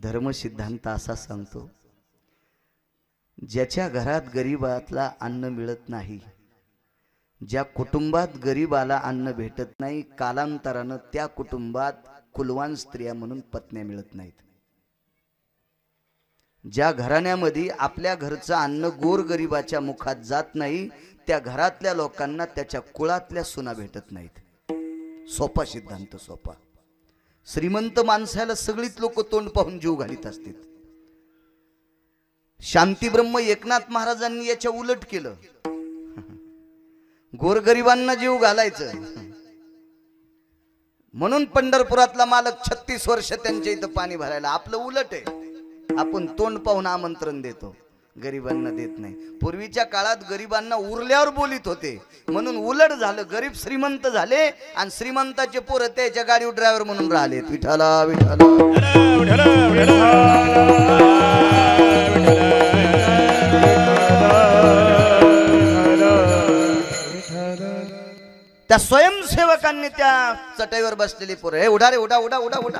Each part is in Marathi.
धर्म सिद्धांत असा सांगतो, ज्याच्या घरात गरीबाला अन्न मिळत नाही, ज्या कुटुंबात गरीबाला अन्न भेटत नाही, कालांतरानं त्या कुटुंबात कुलवान स्त्रिया म्हणून पत्न्या मिळत नाहीत. ज्या घराण्यामध्ये आपल्या घरचं अन्न गोरगरिबाच्या मुखात जात नाही, त्या घरातल्या लोकांना त्याच्या कुळातल्या सुना भेटत नाहीत. सोपा सिद्धांत, सोपा. श्रीमंत माणसाला सगळीच लोक तोंड पाहून जीव घालीत असतात. शांतीब्रह्म एकनाथ महाराजांनी याच्या उलट केलं. गोरगरिबांना जीव घालायचं म्हणून पंढरपुरातला मालक 36 वर्ष त्यांच्या इथं पाणी भरायला. आपलं उलट आहे, आपण तोंड पाहून आमंत्रण देतो, गरीबांना देत नाही. पूर्वीच्या काळात गरीबांना उरल्यावर बोलित होते, म्हणून उलट झालं. गरीब श्रीमंत झाले आणि श्रीमंताचे पोरं त्याच्या गाडीवर ड्रायव्हर म्हणून राहिले. विठाला विठाला. त्या स्वयंसेवकांनी त्या चटईवर बसलेली पोरं, हे उडा रे, उडा उडा उडा उडा.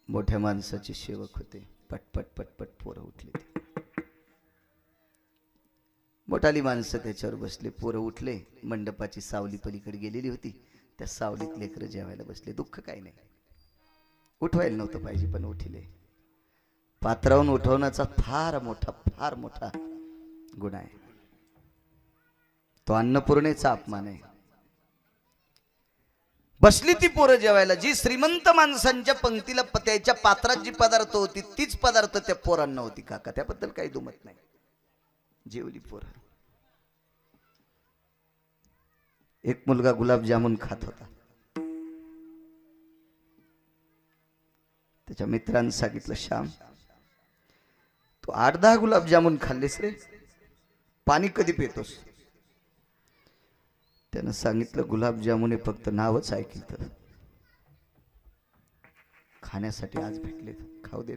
मोठ्या माणसाचे सेवक होते. पटपट पटपट पोरं उठले. मोठाली माणसं त्याच्यावर बसले. पोरं उठले. मंडपाची सावली पलीकडे गेलेली होती, त्या सावलीत लेकरं जेवायला बसले. दुःख काही नाही, उठवायला नव्हतं पाहिजे, पण उठले. पात्रावून उठवण्याचा फार मोठा गुन्हा आहे. तो अन्नपूर्णेचा अपमान आहे. बसली ती पोरं जेवायला. जी श्रीमंत माणसांच्या पंक्तीला त्याच्या पात्रात जी पदार्थ होती तीच पदार्थ त्या पोरांना होती. काका त्याबद्दल काही दुमत नाही. जेवली पोरं. एक मुलगा गुलाबजामुन खात होता. त्याच्या मित्रांनी सांगितलं, श्याम तू 8-10 गुलाबजामुन खाल्लेस रे, पाणी कधी पितोस? त्यानं सांगितलं, गुलाबजामुन फक्त नावच ऐकलं, खाण्यासाठी आज भेटले, खाऊ दे.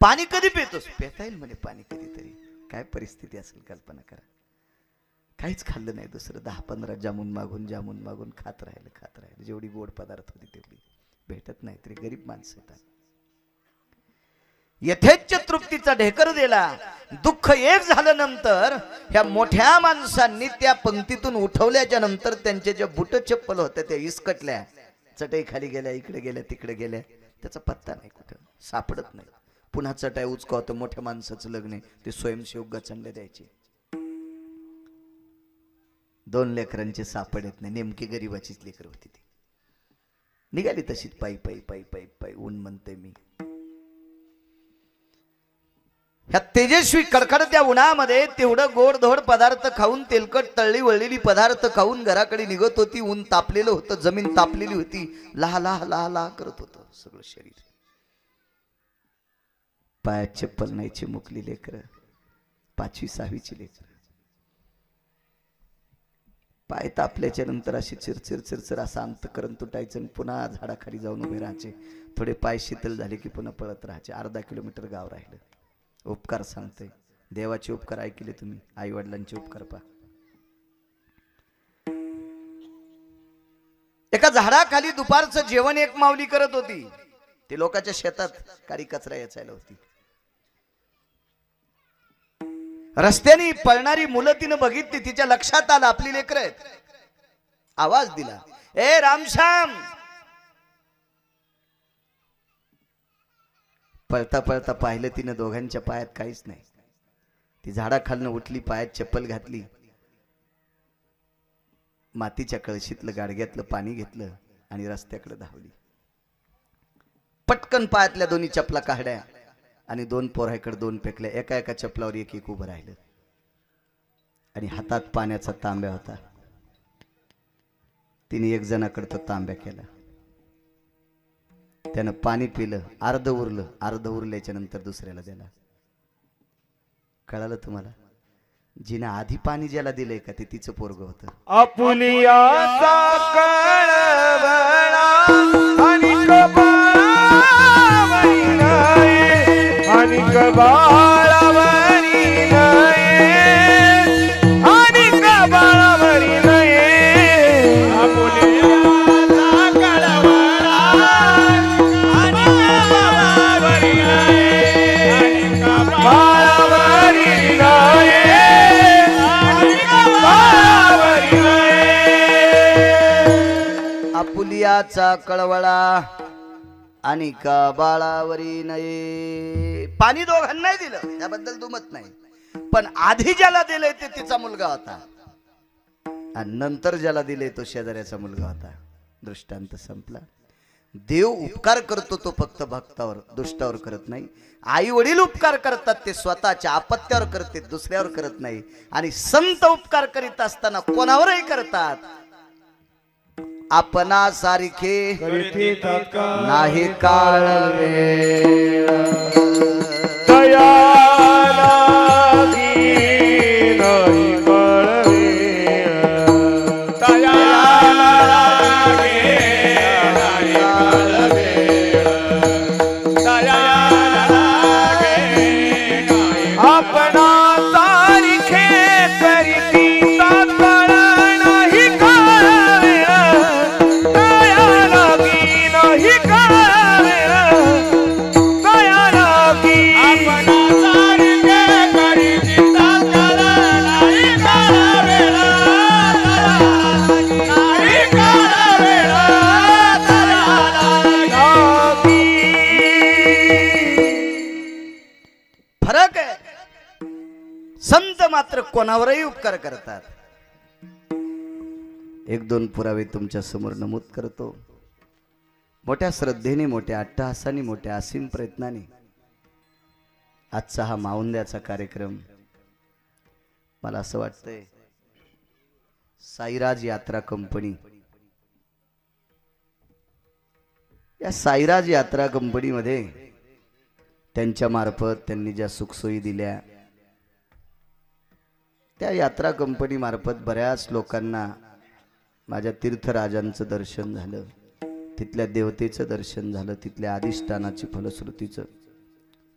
पाणी कधी पितोस? पिता येईल म्हणे पाणी कधीतरी. काय परिस्थिती असेल कल्पना करा. काहीच खाल्लं नाही दुसरं. 10-15 जामून मागून खात राहिलं. जेवढी गोड पदार्थ होती तेवढी भेटत नाही तरी गरीब माणसं येतात. यथेच्छ तृप्तीचा ढेकर दिला. दुःख एक झालं नंतर ह्या मोठ्या माणसांनी त्या पंक्तीतून उठवल्याच्या नंतर त्यांच्या ज्या बुट चप्पल होत्या त्या इसकटल्या. चटई खाली गेल्या, इकडे गेल्या, तिकडे गेल्या. त्याचा पत्ता नाही, कुठं सापडत नाही. पुन्हा चटई उचका होतं. मोठ्या माणसाचं लग्न, ते स्वयंसेवक गचंडे द्यायचे. 2 लेकरांचे सापडत नाही. नेमकी गरीबाचीच लेकर होती ती. निघाली तशीच पायी पायी पायी पायी पायी. ऊन म्हणते मी. ह्या तेजस्वी कडकडत्या उन्हामध्ये तेवढं गोडधोड पदार्थ खाऊन, तेलकट तळली वळलेली पदार्थ खाऊन घराकडे निघत होती. ऊन तापलेलं होतं, जमीन तापलेली होती. लहा करत होतं सगळं शरीर. पायात चप्पल नाही, चिमुकली लेकर, 5वी-6वीची लेकर. पाय तापल्याच्या नंतर अशी चिरचिर असं अंतकरण तुटायचं आणि पुन्हा झाडाखाली जाऊन उभे राहायचे. थोडे पाय शीतल झाले की पुन्हा पळत राहायचे. अर्धा किलोमीटर गाव राहिलं. उपकार सांगते, देवाचे उपकार ऐकले तुम्ही, आई वडिलांचे उपकार पहा. एका झाडाखाली दुपारचं जेवण एक माऊली करत होती. ती लोकांच्या शेतात काळी कचरा याचायला होती. रस्त्याने पळणारी मुलं तिनं बघितली. तिच्या लक्षात आलं आपली लेकरं आहेत. आवाज दिला, ए रामश्याम. पळता पळता पाहिलं तिनं दोघांच्या पायात काहीच नाही. ती झाडाखालनं उठली, पायात चप्पल घातली, मातीच्या कळशीतलं गाडग्यातलं पाणी घेतलं आणि रस्त्याकडे धावली. पटकन पायातल्या दोन्ही चपला काढल्या आणि 2 पोराकडे 2 फेकल्या. एका चपलावर एक उभं राहिलं आणि हातात पाण्याचा तांब्या होता. तिने एक जणाकडे तो तांब्या केला. त्यानं पाणी पिलं. अर्ध उरल्याच्या नंतर दुसऱ्याला दिला. कळालं तुम्हाला? जिने आधी पाणी ज्याला दिलंय का ते तिचं पोरग होतं. आपुलियाचा कळवळा आणि कबाळावरी नये. आपुलियाचा कळवळा सूर्याचा कळवळा आणि का बाळावरी नये. पाणी दोघांनाही दिलं, त्याबद्दल दुमत नाही, पण आधी ज्याला दिले ते तिचा मुलगा होता आणि नंतर ज्याला दिले तो शेजाऱ्याचा मुलगा होता. दृष्टांत संपला. देव उपकार करतो तो फक्त भक्तावर, दुष्टावर करत नाही. आई वडील उपकार करतात ते स्वतःच्या आपत्त्यावर करते, दुसऱ्यावर करत नाही. आणि संत उपकार करीत असताना कोणावरही करतात. आपणा सारखे नाही काळ वेळ. दया लागी नाही काळ वेळ. दया लागे नाही काळ वेळ. दया लागे नाही. आपणा सारखे करीती तात्काळ नाही काळ वेळ. दया लागी नाही काळ वेळ. दया लागी आपणा सारखे करीती तात्काळ नाही काळ वेळ. नाही काळ वेळ. दया लागी. फरक आहे. संत मात्र कोणावरही उपकार करतात. एक दोन पुरावे तुमच्या समोर नमूद करतो. मोठ्या श्रद्धेने, मोठ्या अट्टहासाने, मोठ्या असीम प्रयत्नाने आजचा हा माऊंद्याचा कार्यक्रम मला असं वाटतंय साईराज यात्रा कंपनी, या साईराज यात्रा कंपनीमध्ये त्यांच्या मार्फत त्यांनी ज्या सुखसोयी दिल्या, त्या यात्रा कंपनी मार्फत बऱ्याच लोकांना माझ्या तीर्थराजांचं दर्शन झालं, तिथल्या देवतेचं दर्शन झालं, तिथल्या अधिष्ठानाची फलश्रुतीचं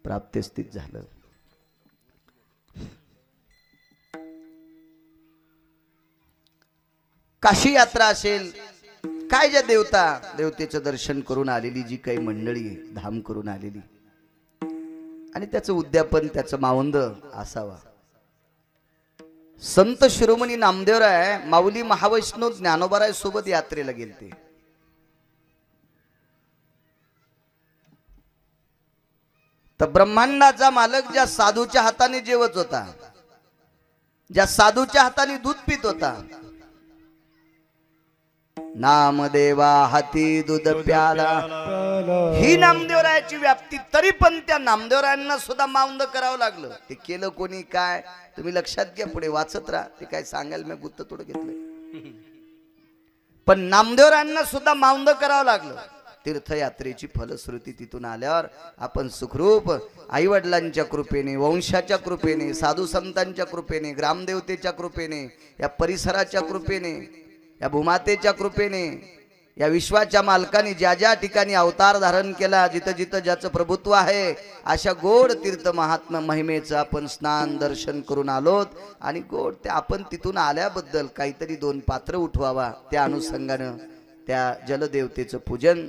प्राप्तिस्थित झालं. काशी यात्रा असेल, काय ज्या देवतेचं दर्शन करून आलेली जी काही मंडळी आहे, धाम करून आलेली, आणि त्याचं उद्यापन, त्याचं मावंद असावा. संत शिरोमणी नामदेवराय माऊली महावैष्णव ज्ञानोबाराय सोबत यात्रेला गेलते. तर ब्रह्मांडाचा मालक ज्या साधूच्या हाताने जेवत होता, ज्या साधूच्या हाताने दूध पित होता, नामदेवा हाती दूध प्याला, ही नामदेवरायाची व्याप्ती. तरी पण त्या नामदेवरायांना सुद्धा मावंद करावं लागलं. ते केलं कोणी, काय तुम्ही लक्षात घ्या, पुढे वाचत राहा. ते काय सांगायला मी गुत्त थोडं घेतलंय, पण नामदेवरायांना सुद्धा मावंद करावं लागलं. तीर्थयात्रेची फलश्रुती तिथून आल्यावर आपण सुखरूप आई वडिलांच्या कृपेने, वंशाच्या कृपेने, साधू संतांच्या कृपेने, ग्रामदेवतेच्या कृपेने, या परिसराच्या कृपेने, या भूमातेच्या कृपेने, या विश्वाच्या मालकाने ज्या ज्या ठिकाणी अवतार धारण केला, जिथं जिथं ज्याचं प्रभुत्व आहे, अशा गोड तीर्थ महात्मा महिमेचं आपण स्नान दर्शन करून आलोत. आणि गोड ते आपण तिथून आल्याबद्दल काहीतरी दोन पात्र उठवावा. त्या अनुषंगानं त्या जलदेवतेचं पूजन,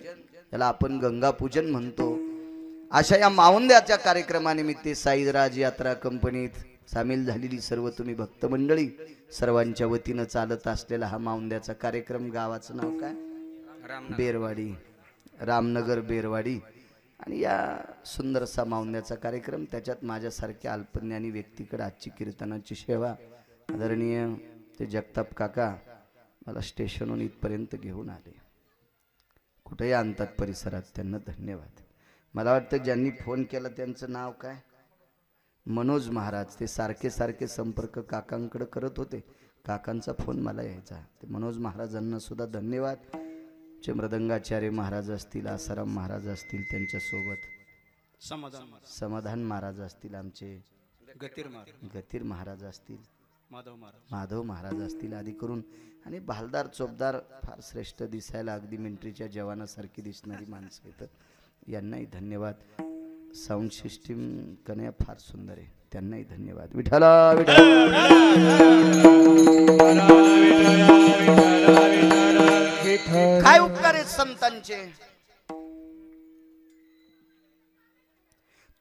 याला आपण गंगा पूजन म्हणतो, अशा या मावंद्याच्या कार्यक्रमानिमित्त साईराज यात्रा कंपनीत सामील झालेली सर्व तुम्ही भक्त मंडळी, सर्वांच्या वतीनं चालत असलेला हा मावंद्याचा कार्यक्रम, गावाचं नाव काय? बेरवाडी, रामनगर बेरवाडी. आणि या सुंदरसा मावंद्याचा कार्यक्रम, त्याच्यात माझ्यासारख्या अल्पज्ञानी व्यक्तीकडे आजची कीर्तनाची सेवा आदरणीय ते जगताप काका मला स्टेशनहून इथपर्यंत घेऊन आले. कुठेही आणतात परिसरात, त्यांना धन्यवाद. मला वाटतं ज्यांनी फोन केला त्यांचं नाव काय? मनोज महाराज. ते सारखे सारखे संपर्क काकांकडे करत होते, काकांचा फोन मला यायचा. ते मनोज महाराजांना सुद्धा धन्यवाद. चे मृदंगाचार्य महाराज असतील, आसाराम महाराज असतील, त्यांच्यासोबत समाधान महाराज असतील, आमचे गतीर महाराज असतील, माधव महाराज असतील, आदी करून. आणि भालदार चोपदार फार श्रेष्ठ दिसायला, अगदी मिलिटरीच्या जवानासारखी दिसणारी माणसं आहेत, यांनाही धन्यवाद. साऊंड सिस्टीम कन्या फार सुंदर आहे, त्यांनाही धन्यवाद. विठ्ठला विठ्ठला. काय उपकार आहेत संतांचे.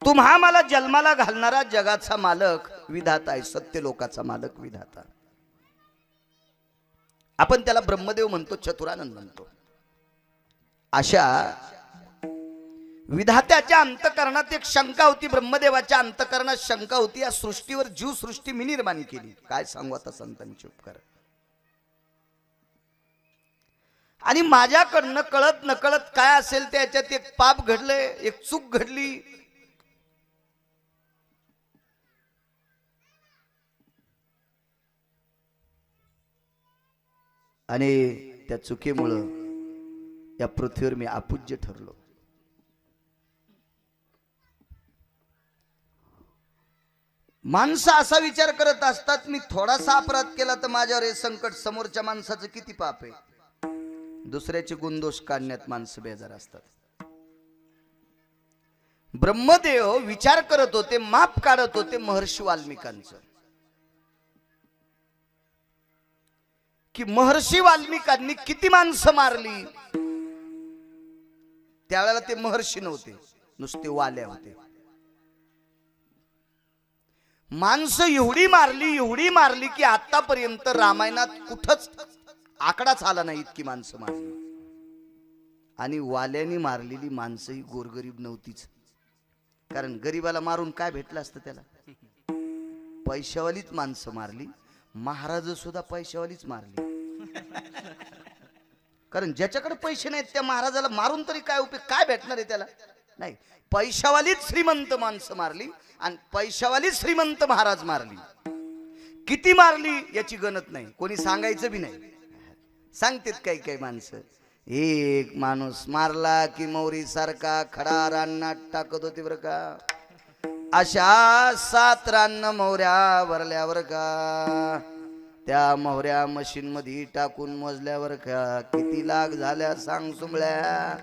तुम्हा मला जन्माला घालणारा जगाचा मालक विधाता आहे, सत्य लोकाचा मालक विधाता. आपण त्याला ब्रह्मदेव म्हणतो, चतुरानंद म्हणतो. अशा विधात्याच्या अंतकरणात एक शंका होती, ब्रह्मदेवाच्या अंतकरणात शंका होती. या सृष्टीवर जीव सृष्टी मी निर्माण केली, काय सांगू आता संतांची उपकार. आणि माझ्याकडनं कळत नकळत काय असेल त्याच्यात एक पाप घडले, एक चूक घडली. आणि त्या चुकीमुळं या पृथ्वीवर मी अपूज्य ठरलो. माणसं असा विचार करत असतात, मी थोडासा अपराध केला तर माझ्यावर हे संकट, समोरच्या माणसाचं किती पाप आहे. दुसऱ्याचे गुणदोष काढण्यात माणसं बेजार असतात. ब्रह्मदेव विचार करत होते, माप काढत होते महर्षी वाल्मिकांचं, की महर्षी वाल्मिकांनी किती माणसं मारली. त्यावेळेला ते महर्षी नव्हते, नुसते वाल्या होते. माणसं एवढी मारली की आतापर्यंत रामायणात कुठंच आकडाच आला नाही इतकी माणसं मारली. आणि वाल्याने मारलेली माणसं ही गोरगरीब नव्हतीच, कारण गरीबाला मारून काय भेटलं असतं त्याला. पैशावालीच माणसं मारली. महाराज सुद्धा पैशावालीच मारली, कारण ज्याच्याकडे पैसे नाहीत त्या महाराजाला मारून तरी काय उपयोग, काय भेटणार आहे त्याला. नाही, पैशावालीच श्रीमंत माणसं मारली आणि पैशावालीच श्रीमंत महाराज मारली. किती मारली याची गणत नाही, कोणी सांगायचं बी नाही. सांगतेत काही काही माणसं, एक माणूस मारला की मौरी सारखा खडा रानात टाकत होती बरं का. अशा 7 रान मोहऱ्या भरल्यावर का, त्या मोहऱ्या मशीन मध्ये टाकून मोजल्यावर का किती लाख झाल्या सांग सुंबळ्या.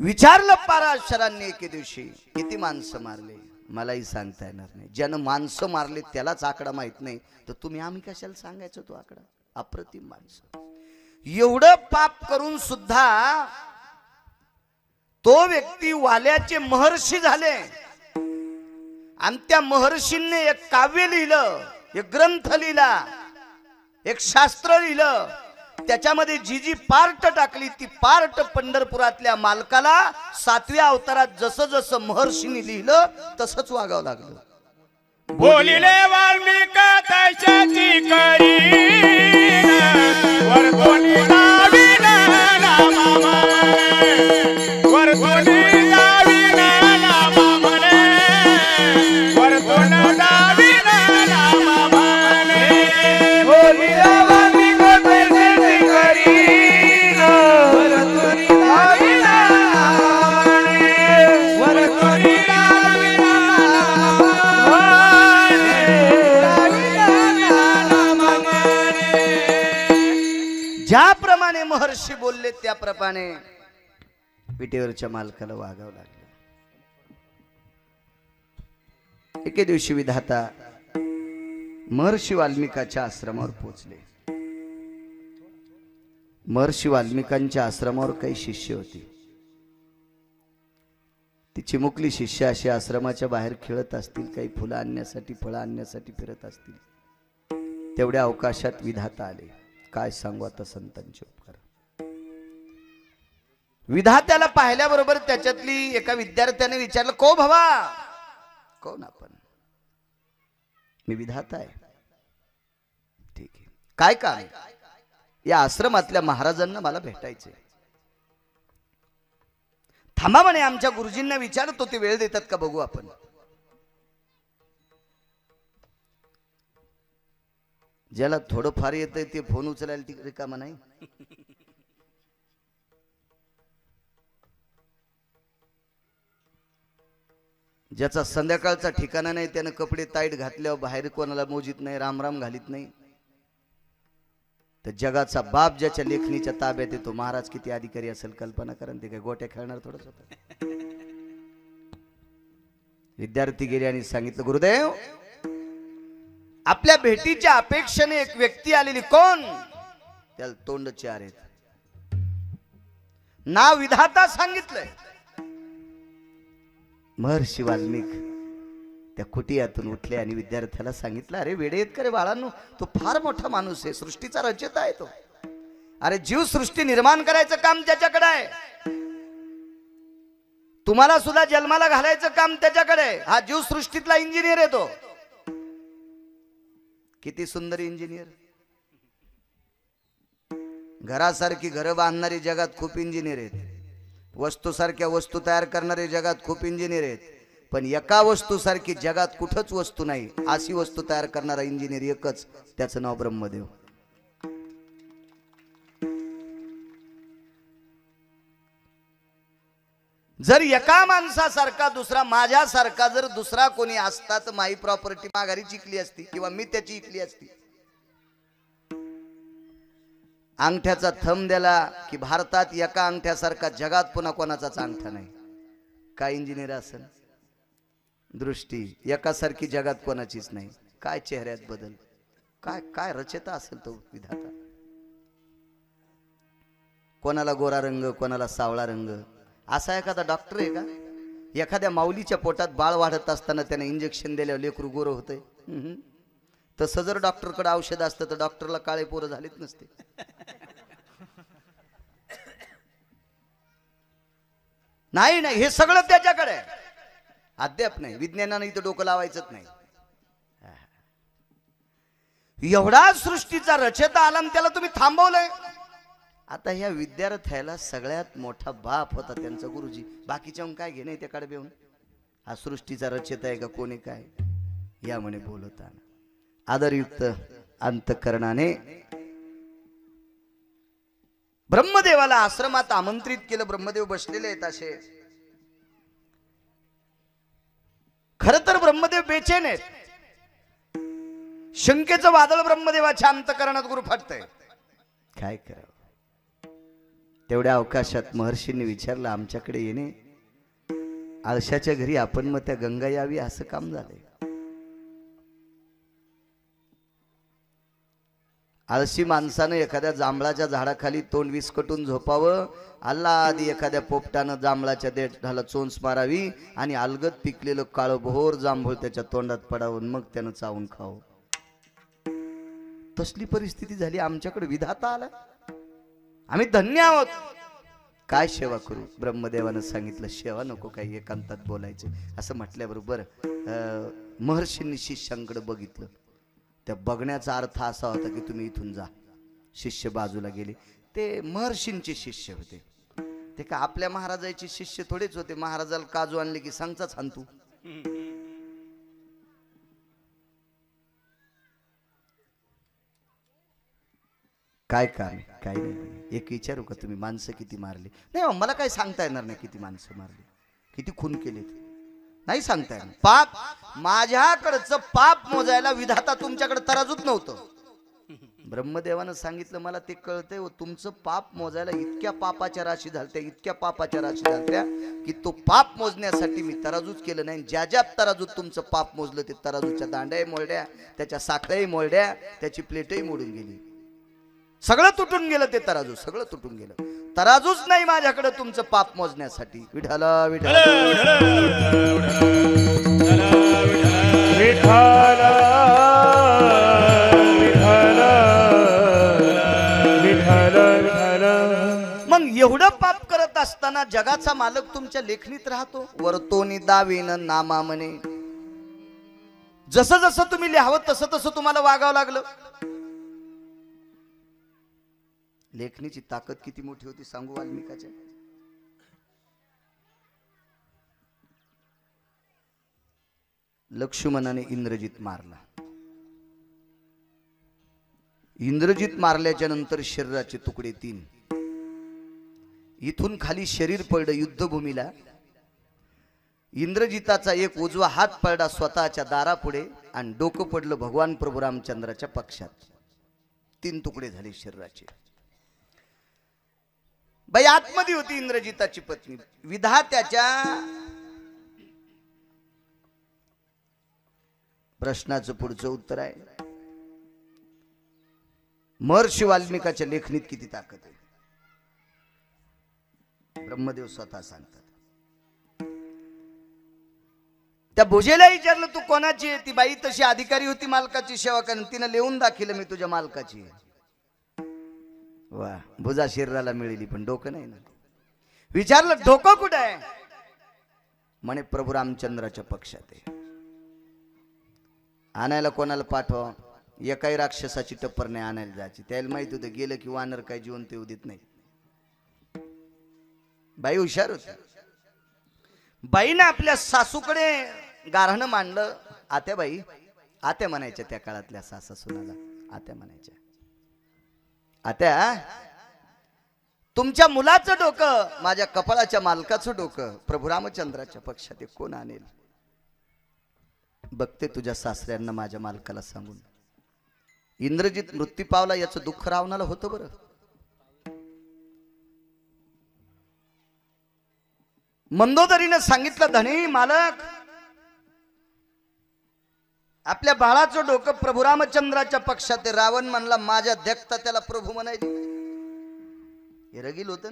विचारलं पराशरांनी एके दिवशी, किती माणसं मारले. मलाही सांगता येणार नाही, ज्यानं माणसं मारले त्यालाच आकडा माहित नाही, तर तुम्ही आम्ही कशाला सांगायचो तो आकडा. अप्रतिम माणसं. एवढं पाप करून सुद्धा तो व्यक्ती वाल्याचे महर्षी झाले. आणि त्या महर्षींनी एक काव्य लिहिलं, एक ग्रंथ लिहिला, एक शास्त्र लिहिलं. त्याच्यामध्ये जी जी पार्ट टाकली ती पार्ट पंढरपुरातल्या मालकाला 7व्या अवतारात जसं जसं महर्षींनी लिहिलं तसंच वागावं लागलं. बोलिले वाल्मिक तशाची करीन, वरतोनी लावीन रामा म्हणे, वरतोनी लावीन रामा म्हणे, वरतोन लावीन रामा म्हणे. बोलिले वाल्मिक तशाची करीन, वरतोनी लावीन रामा म्हणे, वरतोनी लावीन ज्याप्रमाणे महर्षी बोलले त्याप्रमाणे विटेवरच्या मालकाला वागावं लागलं. एके दिवशी विधाता महर्षी वाल्मिकाच्या आश्रमावर पोहोचले. महर्षी वाल्मिकांच्या आश्रमावर काही शिष्य होती. ती चिमुकली शिष्य अशी आश्रमाच्या बाहेर खेळत असतील, काही फुलं आणण्यासाठी फळं आणण्यासाठी फिरत असतील. तेवढ्या अवकाशात विधाता आले. काय सांगू आता संतांचे उपकार. विधात्याला पाहिल्याबरोबर त्याच्यातली एका विद्यार्थ्याने विचारलं, को भवा, कोण आपण. मी विधाता आहे. ठीक आहे, काय काम. या आश्रमातल्या महाराजांना मला भेटायचे. थांबा म्हणे, आमच्या गुरुजींना विचारतो, ते वेळ देतात का बघू आपण. ज्याला थोडं फार येतंय ते फोन उचलायला तिकडे कामा नाही. ज्याचा संध्याकाळचा ठिकाणा नाही त्यानं कपडे ताईट घातल्यावर बाहेर कोणाला मोजीत नाही, रामराम घालीत नाही. तर जगाचा बाप ज्याच्या लेखणीच्या ताब्यात येतो, महाराज किती अधिकारी असेल कल्पना करा. ते काय गोट्या खेळणार थोडंच होत. विद्यार्थी गेले आणि सांगितलं, गुरुदेव आपल्या भेटीच्या अपेक्षेने एक व्यक्ती आलेली. कोण. त्याला तोंड 4 आहेत. नाव विधाता सांगितलंय. महर्षी वाल्मिक त्या कुटियातून उठले आणि विद्यार्थ्याला सांगितलं, अरे वेडे आहेत का रे बाळांनो, तो फार मोठा माणूस आहे, सृष्टीचा रचयिता आहे तो. अरे जीव सृष्टी निर्माण करायचं काम त्याच्याकडे आहे. तुम्हाला सुद्धा जन्माला घालायचं काम त्याच्याकडे आहे. हा जीव सृष्टीतला इंजिनियर आहे तो. किती सुंदर इंजिनियर. घरासारखी घरं बांधणारी जगात खूप इंजिनियर आहेत. वस्तूसारख्या वस्तू तयार करणारे जगात खूप इंजिनियर आहेत. पण एका वस्तूसारखी जगात कुठंच वस्तू नाही अशी वस्तू तयार करणारा इंजिनियर एकच, त्याचं नाव ब्रह्मदेव. जर एका माणसासारखा दुसरा, माझ्यासारखा जर दुसरा कोणी असता तर माझी प्रॉपर्टी माघारी चिकली असती किंवा मी त्याची इकली असती. अंगठ्याचा थंब दिला की भारतात एका अंगठ्यासारखा जगात पुन्हा कोणाचाच अंगठा नाही. काय इंजिनियर असेल. दृष्टी एकासारखी जगात कोणाचीच नाही. काय चेहऱ्यात बदल, काय काय रचयिता असेल तो विधाता. कोणाला गोरा रंग, कोणाला सावळा रंग. असा एखादा डॉक्टर आहे का? एखाद्या माऊलीच्या पोटात बाळ वाढत असताना त्याने इंजेक्शन दिल्यावर लेकरू गोरं होतंय. तसं जर डॉक्टरकडे औषध असतं तर डॉक्टरला काळे पोरं झालीच नसते. नाही नाही, हे सगळं त्याच्याकडे आहे. अद्याप नाही, विज्ञानाने इथं डोकं लावायचंच नाही. एवढा सृष्टीचा रचयिता आला आणि त्याला तुम्ही थांबवलंय. आता ह्या विद्यार्थ्याला सगळ्यात मोठा बाप होता त्यांचा गुरुजी. बाकीच्या काय घेणे त्याकडे बेऊन, हा सृष्टीचा रचयिता आहे का कोणी काय या म्हणे बोलताना आदरयुक्त अंतःकरणाने ब्रह्मदेवाला आश्रमात आमंत्रित केलं. ब्रह्मदेव बसलेले आहेत असे. खर तर ब्रह्मदेव बेचैन आहेत. शंकेचं वादळ ब्रह्मदेवाच्या अंतःकरणात गुरफटतंय. काय करावं. तेवढ्या अवकाशात महर्षींनी विचारलं, आमच्याकडे येणे आळशाच्या घरी आपण मग त्या गंगा यावी असं काम झालंय. आळशी माणसानं एखाद्या जांभळाच्या झाडाखाली तोंड विस्कटून झोपावं, आधी एखाद्या पोपटानं जांभळाच्या देठाला चोंच मारावी आणि अलगद पिकलेलं काळं भोर जांभूळ त्याच्या तोंडात पडावं, मग त्यानं चावून खावं. तसली परिस्थिती झाली. आमच्याकडे विधाता आला, आम्ही धन्य आहोत. काय सेवा करू. ब्रह्मदेवानं सांगितलं, सेवा नको, काही एकांतात बोलायचं. असं म्हटल्याबरोबर महर्षींनी शिष्यांकडे बघितलं. त्या बघण्याचा अर्थ असा होता की तुम्ही इथून जा. शिष्य बाजूला गेले. ते महर्षींचे शिष्य होते. ते का आपल्या महाराजाचे शिष्य थोडेच होते. महाराजाला काजू आणले की सांगचाच हाणतू. काय काम, काय नाही. एक विचारू का, तुम्ही माणसं किती मारली? नाही, मला काय सांगता येणार नाही किती माणसं मारली, किती खून केले, नाही सांगता येणार. पाप, माझ्याकडचं पाप मोजायला विधाता तुमच्याकडे तराजूच नव्हतं. ब्रह्मदेवानं सांगितलं, मला ते कळतंय, तुमचं पाप मोजायला इतक्या पापाच्या राशी झालत्या, इतक्या पापाच्या राशी झालत्या की तो पाप मोजण्यासाठी मी तराजूच केलं नाही. ज्या ज्या तराजूत तुमचं पाप मोजलं ते तराजूच्या दांड्याही मोडल्या, त्याच्या साखळ्याही मोडल्या, त्याची प्लेटही मोडून गेली. सगळं तुटून गेलं ते तराजू, सगळं तुटून गेलं. तराजूच नाही माझ्याकडे तुमचं पाप मोजण्यासाठी. विठाला विठाला विठाला विठाला. मग एवढं पाप करत असताना जगाचा मालक तुमच्या लेखणीत राहतो. वर्तोनी दावीन नामा म्हणे. जसं जसं तुम्ही लिहावं तसं तसं तुम्हाला वागावं लागलं. लेखणीची ताकद किती मोठी होती सांगू वाल्मिकाच्या. लक्ष्मणाने इंद्रजित मारला. इंद्रजित मारल्याच्या नंतर शरीराचे तुकडे 3. इथून खाली शरीर पडलं युद्धभूमीला. इंद्रजिताचा एक उजवा हात पडला स्वतःच्या दारापुढे आणि डोकं पडलं भगवान प्रभू रामचंद्राच्या पक्षात. 3 तुकडे झाले शरीराचे. बाई आतमध्ये होती इंद्रजिताची पत्नी. विधात्याच्या प्रश्नाचं पुढचं उत्तर आहे. महर्षी वाल्मिकाच्या लेखणीत किती ताकद आहे ब्रह्मदेव स्वतः सांगतात. त्या भुजेला विचारलं तू कोणाची आहे? ती बाई तशी अधिकारी होती मालकाची सेवा करून, तिनं लिहून दाखिलं मी तुझ्या मालकाची आहे. वा, भुजा शरीराला मिळाली पण डोकं नाही ना. विचारलं डोकं कुठं आहे? म्हणे प्रभू रामचंद्राच्या पक्षात आहे. आणायला कोणाला पाठवा? एकाही राक्षसाची टप्पर नाही आणायला जायची. त्याला माहित होतं गेलं की वानर काय जिवंत येऊ देत नाही. बाई हुशार होती. बाईनं आपल्या सासूकडे गारहाणं मांडलं. आत्याबाई, आत्या म्हणायच्या त्या काळातल्या सासा सुनाला, आत्या म्हणायच्या. आत्या, तुमच्या मुलाचं डोकं माझ्या कपाळाच्या मालकाचं डोकं प्रभू रामचंद्राच्या पक्षात कोण आणेल? बघते तुझ्या सासऱ्यांना माझ्या मालकाला सांगून. इंद्रजित मृत्यू पावला याचं दुःख रावणाला होतं बरं. मंदोदरीने सांगितलं, धनी मालक, आपल्या बाळाचं डोकं प्रभू रामचंद्राच्या पक्षात. रावण म्हणला माझ्या देखता त्याला प्रभू म्हणायचे. हे रगील होत.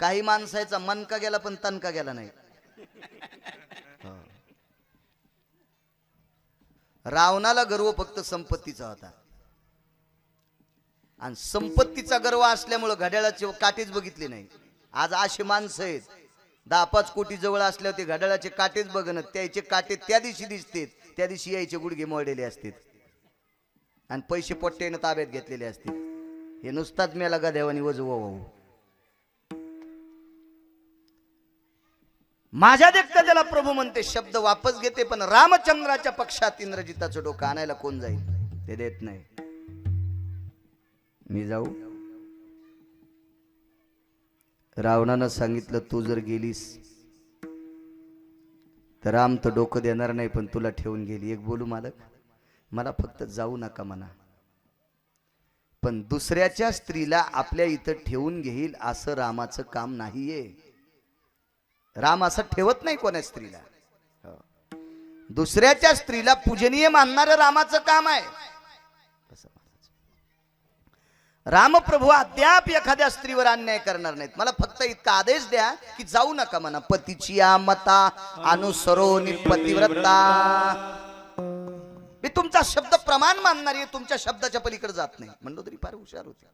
काही माणसाचा मनका गेला पण तनका गेला नाही. रावणाला गर्व फक्त संपत्तीचा होता, आणि संपत्तीचा गर्व असल्यामुळे घड्याळाचे काटेच बघितले नाही. आज अशी माणसं आहेत 10-5 कोटी जवळ असल्यावर ते घड्याळाचे काटेच बघणं. त्याचे काटे त्या दिवशी दिसतात, त्या दिवशी यायचे गुडघे मोडलेले असतात आणि पैसे पोट्ट्याने ताब्यात घेतलेले असतात. हे नुसताच मेला गद्यावानी वजू वाहू. माझ्या देखता त्याला प्रभू म्हणते, शब्द वापस घेते. पण रामचंद्राच्या पक्षात इंद्रजिताचं डोकं आणायला कोण जाईल? ते देत नाही. मी जाऊ? रावणानं सांगितलं तू जर गेलीस तर राम तर डोकं देणार नाही, पण तुला ठेवून गेली. एक बोलू मालक, मला फक्त जाऊ नका म्हणा, पण दुसऱ्याच्या स्त्रीला आपल्या इथं ठेवून घेईल असं रामाचं काम नाहीये. राम असं ठेवत नाही कोणा स्त्रीला. दुसऱ्याच्या स्त्रीला पूजनीय मानणारं रामाचं काम आहे. रामप्रभू अद्याप एखाद्या स्त्रीवर अन्याय करणार नाहीत. मला फक्त इतका आदेश द्या की जाऊ नका म्हणा. पतीची या मता अनुसरो पतिव्रता. मी तुमचा शब्द प्रमाण मानणारी आहे, तुमच्या शब्दाच्या पलीकडे जात नाही. म्हणलो तरी फार हुशार होती,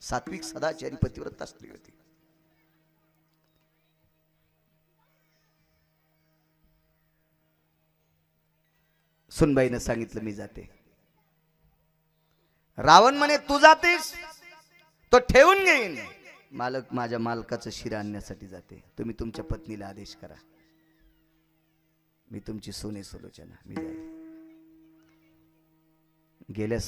सात्विक सदाचारी पतिव्रता स्त्री होती. सुनबाईनं सांगितलं मी जाते. रावण म्हणे तू जातेस तो ठेवून घेईन. मालक, माझ्या मालकाचं शिरा आणण्यासाठी जाते. तुम्ही तुमच्या पत्नीला आदेश करा, मी तुमची सोने सुलोचना. मी जाईल. गेल्या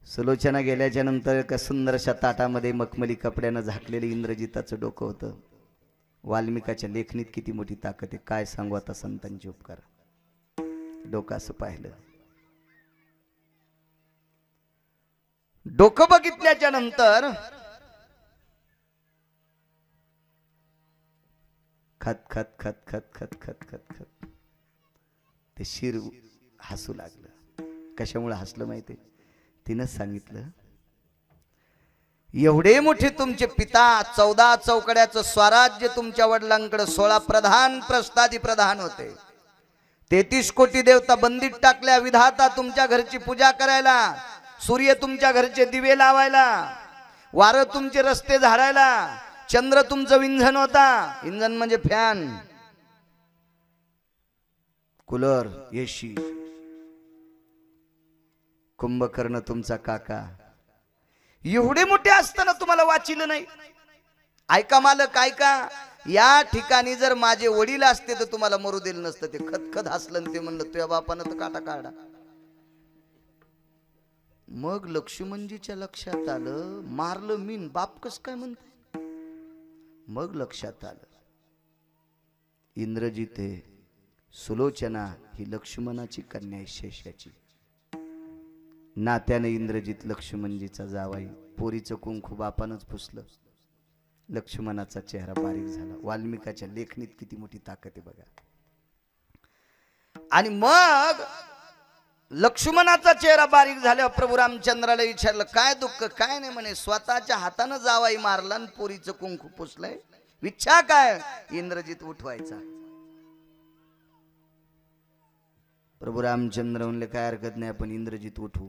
सुलोचना गेल्याच्या नंतर एका सुंदरशा ताटामध्ये मखमली कपड्यानं झाकलेलं इंद्रजिताचं डोकं होतं. वाल्मिकाच्या लेखणीत किती मोठी ताकद आहे, काय सांगू आता संतांचे उपकार. डोकं असं पाहिलं. डोकं बघितल्याच्या नंतर खत खत खत खत खत खत खत खत ते शिर हसू लागलं. कशामुळे हसलं माहिती? तिनं सांगितलं, एवढे मोठे तुमचे पिता, 14 चौकड्याचं स्वराज्य तुमच्या वडिलांकडे, 16 प्रधान प्रस्तादी प्रधान होते, 33 कोटी देवता बंदीत टाकल्या. विधाता तुमच्या घरची पूजा करायला, सूर्य तुमच्या घरचे दिवे लावायला, वारं तुमचे रस्ते झाडायला, चंद्र तुमचं इंधन होता. इंधन म्हणजे फॅन, कूलर, एसी. कुंभकर्ण तुमचा काका. एवढे मोठे असताना तुम्हाला वाचिलं नाही? ऐका मालक, ऐका, या ठिकाणी जर माझे वडील असते तर तुम्हाला मरू दिलं नसतं. ते खतखत हसलं. ते म्हणलं तुझ्या बापानं तर काटा काढा. मग लक्ष्मणजीच्या लक्षात आलं, मारलं मीन, बाप कस काय म्हणते. मग लक्षात आलं, इंद्रजित आहे, सुलोचना ही लक्ष्मणाची कन्या आहे, शेषाची. नात्याने इंद्रजित लक्ष्मणजीचा जावाई. पोरीचं कुंकू बापानच पुसलं. लक्ष्मणाचा चेहरा बारीक झाला. वाल्मिकाच्या लेखणीत किती मोठी ताकद आहे बघा. आणि मग लक्ष्मणाचा चेहरा बारीक झाल्यावर प्रभू रामचंद्राला विचारलं, काय दुःख? काय नाही म्हणे, स्वतःच्या हातानं जावाई मारला आणि पोरीचं कुंकू पुसलंय. इच्छा काय? इंद्रजित उठवायचा. प्रभू रामचंद्र म्हणले काय हरकत नाही, आपण इंद्रजित उठवू.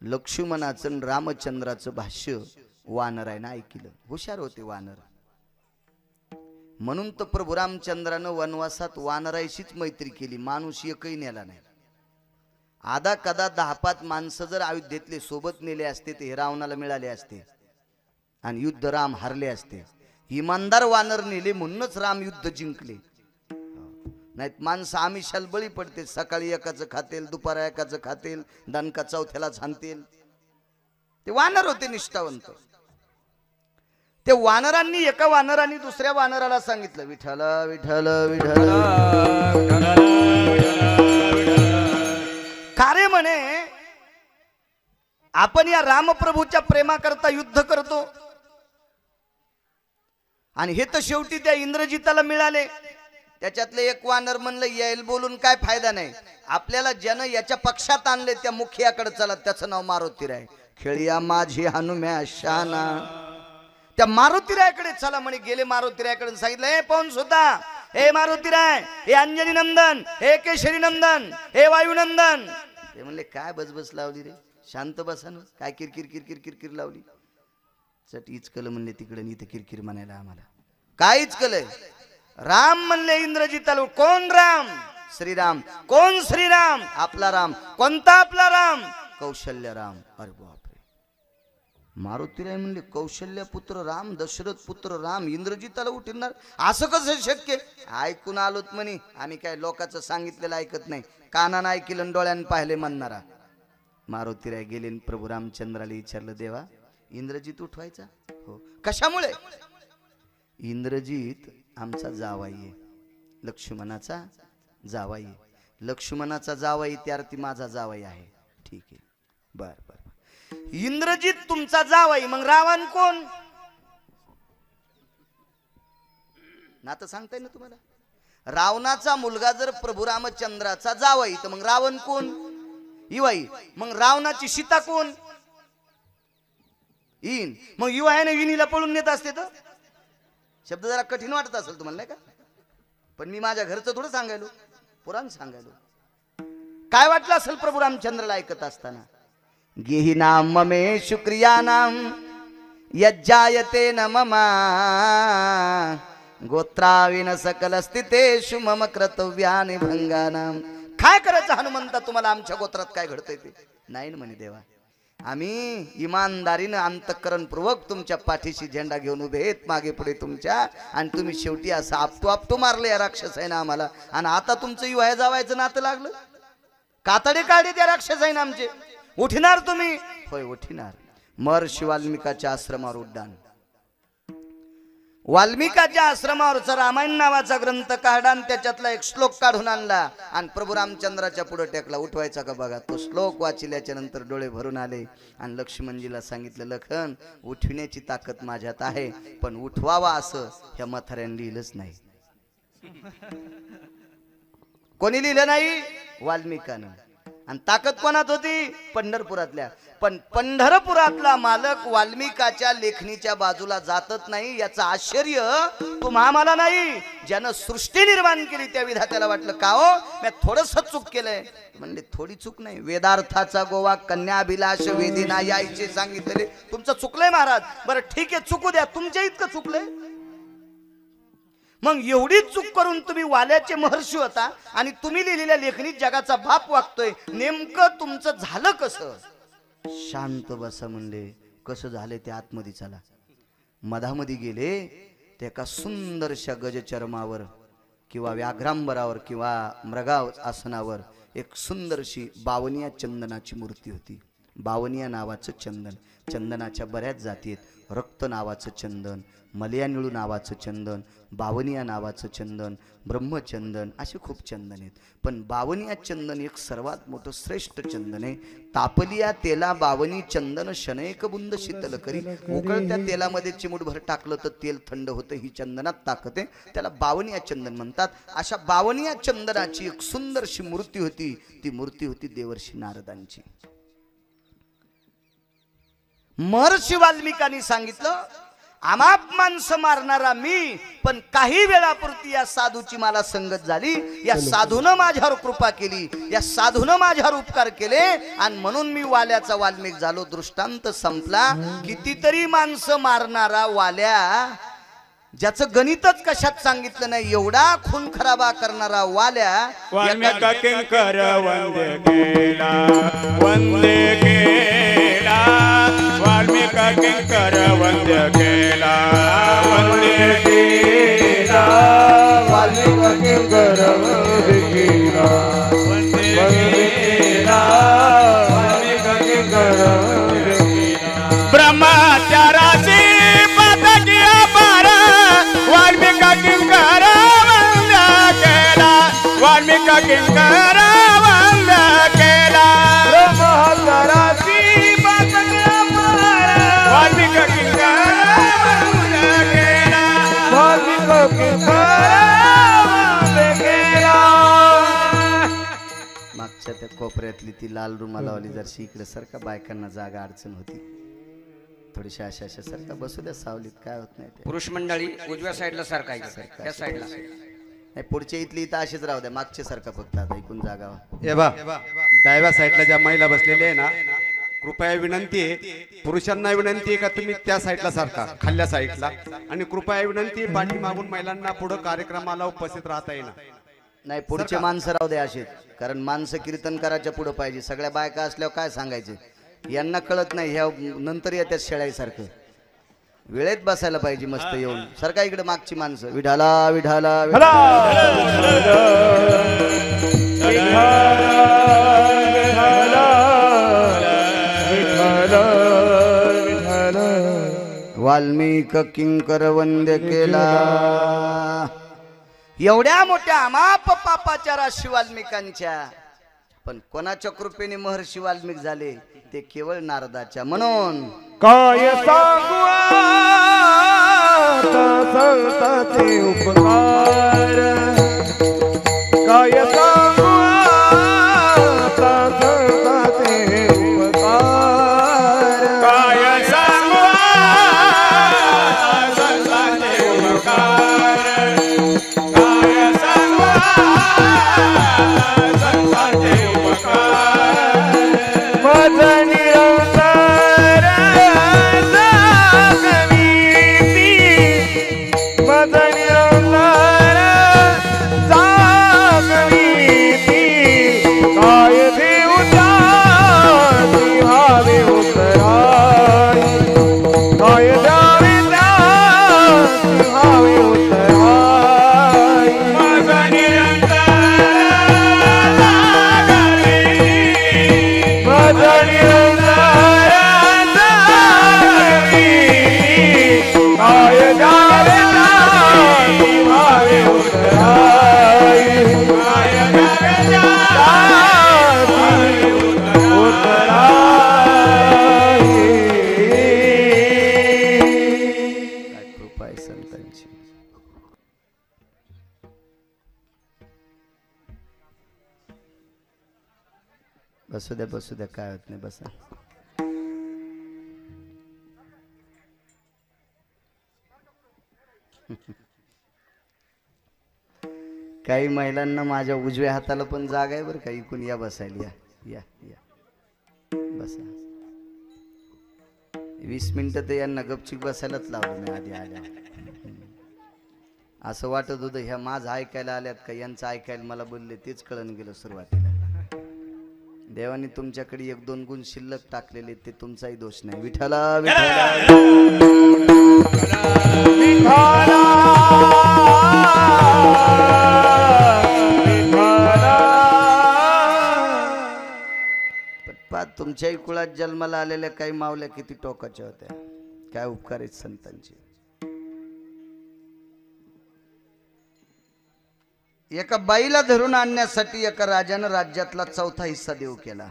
लक्ष्मणाचं आणि रामचंद्राचं भाष्य वानरायनं ऐकलं. हुशार होते वानर. म्हणून तर प्रभू रामचंद्रानं वनवासात वानरायशीच मैत्री केली. माणूस एकही नेला नाही. आधा कदा 10-5 माणसं जर अयोध्येतले सोबत नेले असते ते हे रावणाला मिळाले असते आणि युद्ध राम हारले असते. इमानदार वानर नेले म्हणूनच राम युद्ध जिंकले. नाहीत माणसं आमिषाला बळी पडते. सकाळी एकाचं खातेल, दुपारा एकाचं खातेल, दणका चौथ्याला छानतेल. ते वानर होते निष्ठावंत. ते वानरांनी एका वानरांनी दुसऱ्या वानराला सांगितलं विठ्ठल विठ्ठल विठ्ठल. कार्य म्हणे आपण या रामप्रभूच्या प्रेमाकरता युद्ध करतो आणि हे तर शेवटी त्या इंद्रजिताला मिळाले. त्याच्यातले एक वानर म्हणलं येईल बोलून काय फायदा नाही. आपल्याला ज्यानं याच्या पक्षात आणले त्या मुखियाकडे चला. त्याचं नाव मारुतीराय. खेळिया माझी हनुम्या शाना. त्या मारुतीरायकडे चला म्हणे. गेले मारुतीरायकडे सांगितलं हे पाहून सुद्धा हे मारुतीराय, हे अंजनी नंदन, हे केशरी नंदन, हे वायुनंदन. ते म्हणले काय बसबस लावली रे, शांत बसा ना. काय किरकिर किरकिर किरकिर लावली. चट इचकलं म्हणले तिकडे. इथं किरकिर म्हणायला आम्हाला काय इचकलंय. राम म्हणले इंद्रजिताला. कोण राम? श्रीराम. कोण श्रीराम? आपला राम. कोणता आपला राम? कौशल्य राम. अरे बापरे. मारुतीराय म्हणले कौशल्य पुत्र राम, दशरथ पुत्र राम इंद्रजिताला उठणार असं कसं शक्य? ऐकून आलोत म्हणे. आम्ही काय लोकांचं सांगितलेलं ऐकत नाही. कानानं ऐकलं डोळ्यानं पाहिले म्हणणारा. मारुतीराय गेले प्रभू रामचंद्राला विचारलं देवा इंद्रजित उठवायचा? हो. कशामुळे? इंद्रजित आमचा जावाई आहे, लक्ष्मणाचा जावाई. लक्ष्मणाचा जावाई त्यार्थी माझा जावाई आहे. ठीक आहे. बर बर. इंद्रजित तुमचा जावाई. मग रावण कोण? नातं सांगताय ना तुम्हाला. रावणाचा मुलगा जर प्रभू रामचंद्राचा जावाई तर मग रावण कोण? इवाई. मग रावणाची सीता कोण? इन. मग युवाने विनीला पळून नेत असते तर शब्द जरा कठीण वाटत असेल तुम्हाला नाही का? पण मी माझ्या घरचं थोडं सांगायलो, पुराण सांगायलो. काय वाटलं असेल प्रभू रामचंद्राला ऐकत असताना? गेही नाम ममे शुक्रिया नाम यज्जायते न ममा गोत्राविन सकल स्थितेषु मम कर्तव्यानि भंगानाम. काय करायचं हनुमंता तुम्हाला? आमच्या गोत्रात काय घडतंय ते नाही ना म्हणे देवा. आम्ही इमानदारीनं अंतःकरणपूर्वक तुमच्या पाठीशी झेंडा घेऊन उभे आहेत मागे पुढे तुमच्या. आणि तुम्ही शेवटी असं आपटू आपटू मारले या राक्षसाईनं आम्हाला. आणि आता तुमचं युवा जावायचं नातं लागलं. कातडे काढे त्या राक्षसाईनं आमचे. उठणार तुम्ही? होय उठणार. महर्षी वाल्मिकाच्या आश्रमावर उड्डाण. वाल्मिकाच्या आश्रमावरचा रामायण नावाचा ग्रंथ काढला आणि त्याच्यातला एक श्लोक काढून आणला आणि प्रभू रामचंद्राच्या पुढे टेकला. उठवायचा का बघा. तो श्लोक वाचिल्याच्या नंतर डोळे भरून आले आणि लक्ष्मणजीला सांगितलं लखन उठविण्याची ताकद माझ्यात आहे पण उठवावा असं ह्या म्हाताऱ्याने लिहिलंच नाही. कोणी लिहिलं नाही? वाल्मिकानं. आणि ताकद कोणात होती? पंढरपुरातल्या. पण पंढरपुरातला मालक वाल्मिकाच्या लेखणीच्या बाजूला जातच नाही. याचं आश्चर्य तुम्हा मला नाही. ज्यानं सृष्टी निर्माण केली त्या विधात्याला वाटलं का हो मी थोडंसं चूक केलंय. म्हणले थोडी चूक नाही. वेदार्थाचा गोवा कन्याभिलाष वेदिना यायचे सांगितलेले तुमचं चुकलंय महाराज. बरं ठीक आहे चुकू द्या. तुमच्या इतकं चुकलंय. मग एवढी चूक करून तुम्ही वाल्याचे महर्षी होता आणि तुम्ही लिहिलेल्या लेखणीत जगाचा बाप वागतोय. नेमकं तुमचं झालं कसं? शांत बसा म्हणले. कसं झाले ते आतमध्ये चला. मधामध्ये गेले ते एका सुंदरशा गजचर्मावर किंवा व्याघ्रांबरावर किंवा मृगा आसनावर एक सुंदरशी बावनिया चंदनाची मूर्ती होती. बावनिया नावाचं चंदन. चंदनाच्या बऱ्याच जाती आहेत. रक्त नावाचं चंदन, मलयानिळू नावाचं चंदन, बावनिया नावाचं चंदन, ब्रह्मचंदन असे खूप चंदन आहेत. पण बावनिया चंदन एक सर्वात मोठं श्रेष्ठ चंदन आहे. तापलिया तेला बावनी चंदन शनैक बुंद शीतल करी. उकळत्या तेलामध्ये चिमूटभर टाकलं तर तेल थंड होतं. ही चंदनात ताकद आहे. त्याला बावनिया चंदन म्हणतात. अशा बावनिया चंदनाची एक सुंदरशी मूर्ती होती. ती मूर्ती होती देवर्षी नारदांची. महर्षी वाल्मिकांनी सांगितलं आमाप माणसं मारणारा मी, पण काही वेळापुरती या साधूची मला संगत झाली, या साधूनं माझ्यावर कृपा केली, या साधूनं माझ्यावर उपकार केले आणि म्हणून मी वाल्याचा वाल्मिक झालो. दृष्टांत संपला. कितीतरी माणसं मारणारा वाल्या, ज्याचं गणितच कशात सांगितलं नाही, एवढा खून खराबा करणारा वाल्या वाल्मिक किंकर वंदे केला, वंदे केला. वाल्मिक किंकर वंदे केला, वंदे केला. वाल्मिक किंकर वंदे केला, वंदे केला. वाल्मिक किंकर वंदे केला. ब्रह्मचाराची पदकिया पार वाल्मिक किंकर वंदे केला, वाल्मिक किंकर वंदे केला. ब्रह्मचाराची पदकिया पार वाल्मिक किंकर वंदे केला, वाल्मिक किंकर वंदे केला. मागच्या त्या कोपऱ्यातली ती लाल रुमालावाली जरशी इकडे सारखा बायकांना जागा अडचण होती, थोडीशी अशा अशा सारखा बसू द्या सावलीत, काय होत नाही ते. पुरुष मंडळी उजव्या साईडला सारखायचं, त्या साईडला. नाही पुढच्या इथली इथं अशीच राहू द्या, मागच्या सारखा फक्त आता ऐकून जागा. हे बा डाव्या साईडला ज्या महिला बसलेल्या आहे ना, कृपया विनंती आहे, पुरुषांना विनंती आहे का तुम्ही त्या साईडला सारखा, खाल्ल्या साईडला. आणि कृपया विनंती आहे, पाठीमागून महिलांना पुढे कार्यक्रमाला उपस्थित राहता येणार नाही. पुढचे माणसं राहू द्या असेच, कारण माणसं कीर्तनकाराच्या पुढे पाहिजे. सगळ्या बायका असल्यावर काय सांगायचे, यांना कळत नाही, ह्या नंतर येत्यात शेळ्यासारखं. वेळेत बसायला पाहिजे मस्त येऊन. सारखा इकडे मागची माणसं विढाला विढाला वाल्मिक किंकर वंद्य केला. एवढ्या मोठ्या अमाप पापाच्या राशी वाल्मिकांच्या, पण कोणाच्या कृपेने महर्षी वाल्मिक झाले, ते केवळ नारदाच्या. म्हणून काय सांगू आता संतांचे उपकार, काय सांगू आता संतांचे उपकार. काय सांगू संतांचे उपकार, काय सांगू संतांचे उपकार. माझा निरंतर जागविती, माझा निरंतर जागविती. काय देवता व्हावे उतराई, काय द्यावे व्हावे उतराई. माझा निरंतर जागविती, माझा निरंतर जागविती. काय द्यावे व्हावे उतराई, काय कृपा आहे संतांची. बसू द्या काय होत नाही, बसा. काही महिलांना माझ्या उजव्या हाताला पण जागा आहे बरं का, इकून या बसायला. या या या बसा. 20 मिनिटं तर यांना गपचिक बसायलाच लावलं मी आधी आल्या. असं वाटत होतं ह्या माझं ऐकायला आल्यात का यांचं ऐकायला मला बोलले, तेच कळून गेलं सुरुवातीला. देवाने तुमच्याकडे 1-2 गुण शिल्लक टाकलेले, ते तुमचाही दोष नाही. विठ्ठला तुमच्याही कुळात जन्माला आलेल्या काही मावल्या किती टोकाच्या होत्या. काय उपकार आहेत संतांचे. एका बाईला धरून आणण्यासाठी एका राजानं राज्यातला 4था हिस्सा देऊ केला.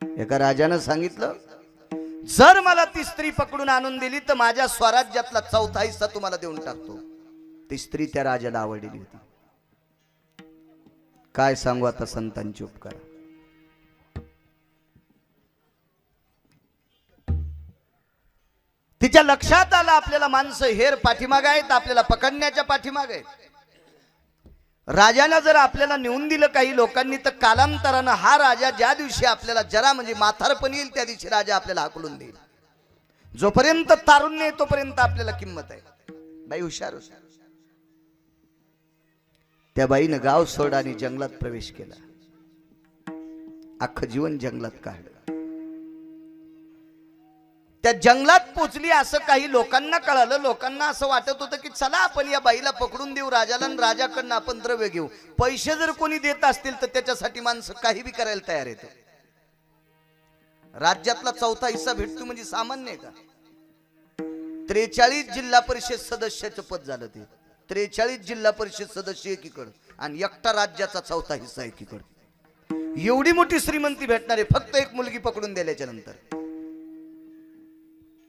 एका राजानं सांगितलं, जर मला ती स्त्री पकडून आणून दिली तर माझ्या स्वराज्यातला 4था हिस्सा तुम्हाला देऊन टाकतो. ती स्त्री त्या राजाला आवडलेली होती. काय सांगू आता संतांचे उपकार. तिच्या लक्षात आलं आपल्याला माणसं हेर पाठीमाग आहेत, आपल्याला पकडण्याच्या पाठीमाग आहेत. राजाला जर आपल्याला नेऊन दिलं काही लोकांनी तर कालांतरानं हा राजा ज्या दिवशी आपल्याला जरा म्हणजे माथारपण येईल त्या दिवशी राजा आपल्याला हाकलून देईल. जोपर्यंत तारुण्य आहे तोपर्यंत आपल्याला किंमत आहे. बाई हुशार हुशार. त्या बाईनं गाव सोड आणि जंगलात प्रवेश केला. अख्खं जीवन जंगलात काढलं. त्या जंगलात पोचली असं काही लोकांना कळालं. लोकांना असं वाटत होतं की चला आपण या बाईला पकडून देऊ राजाला आणि राजाकडनं आपण द्रव्य घेऊ. पैसे जर कोणी देत असतील तर त्याच्यासाठी माणसं काही बी करायला तयार आहेत. राज्यातला चौथा हिस्सा भेटतो म्हणजे सामान्य आहे का? 43 जिल्हा परिषद सदस्याचं पद झालं ते. 43 जिल्हा परिषद सदस्य एकीकडे आणि एकटा राज्याचा चौथा हिस्सा एकीकडे. एवढी मोठी श्रीमंती भेटणारे फक्त एक मुलगी पकडून दिल्याच्या नंतर.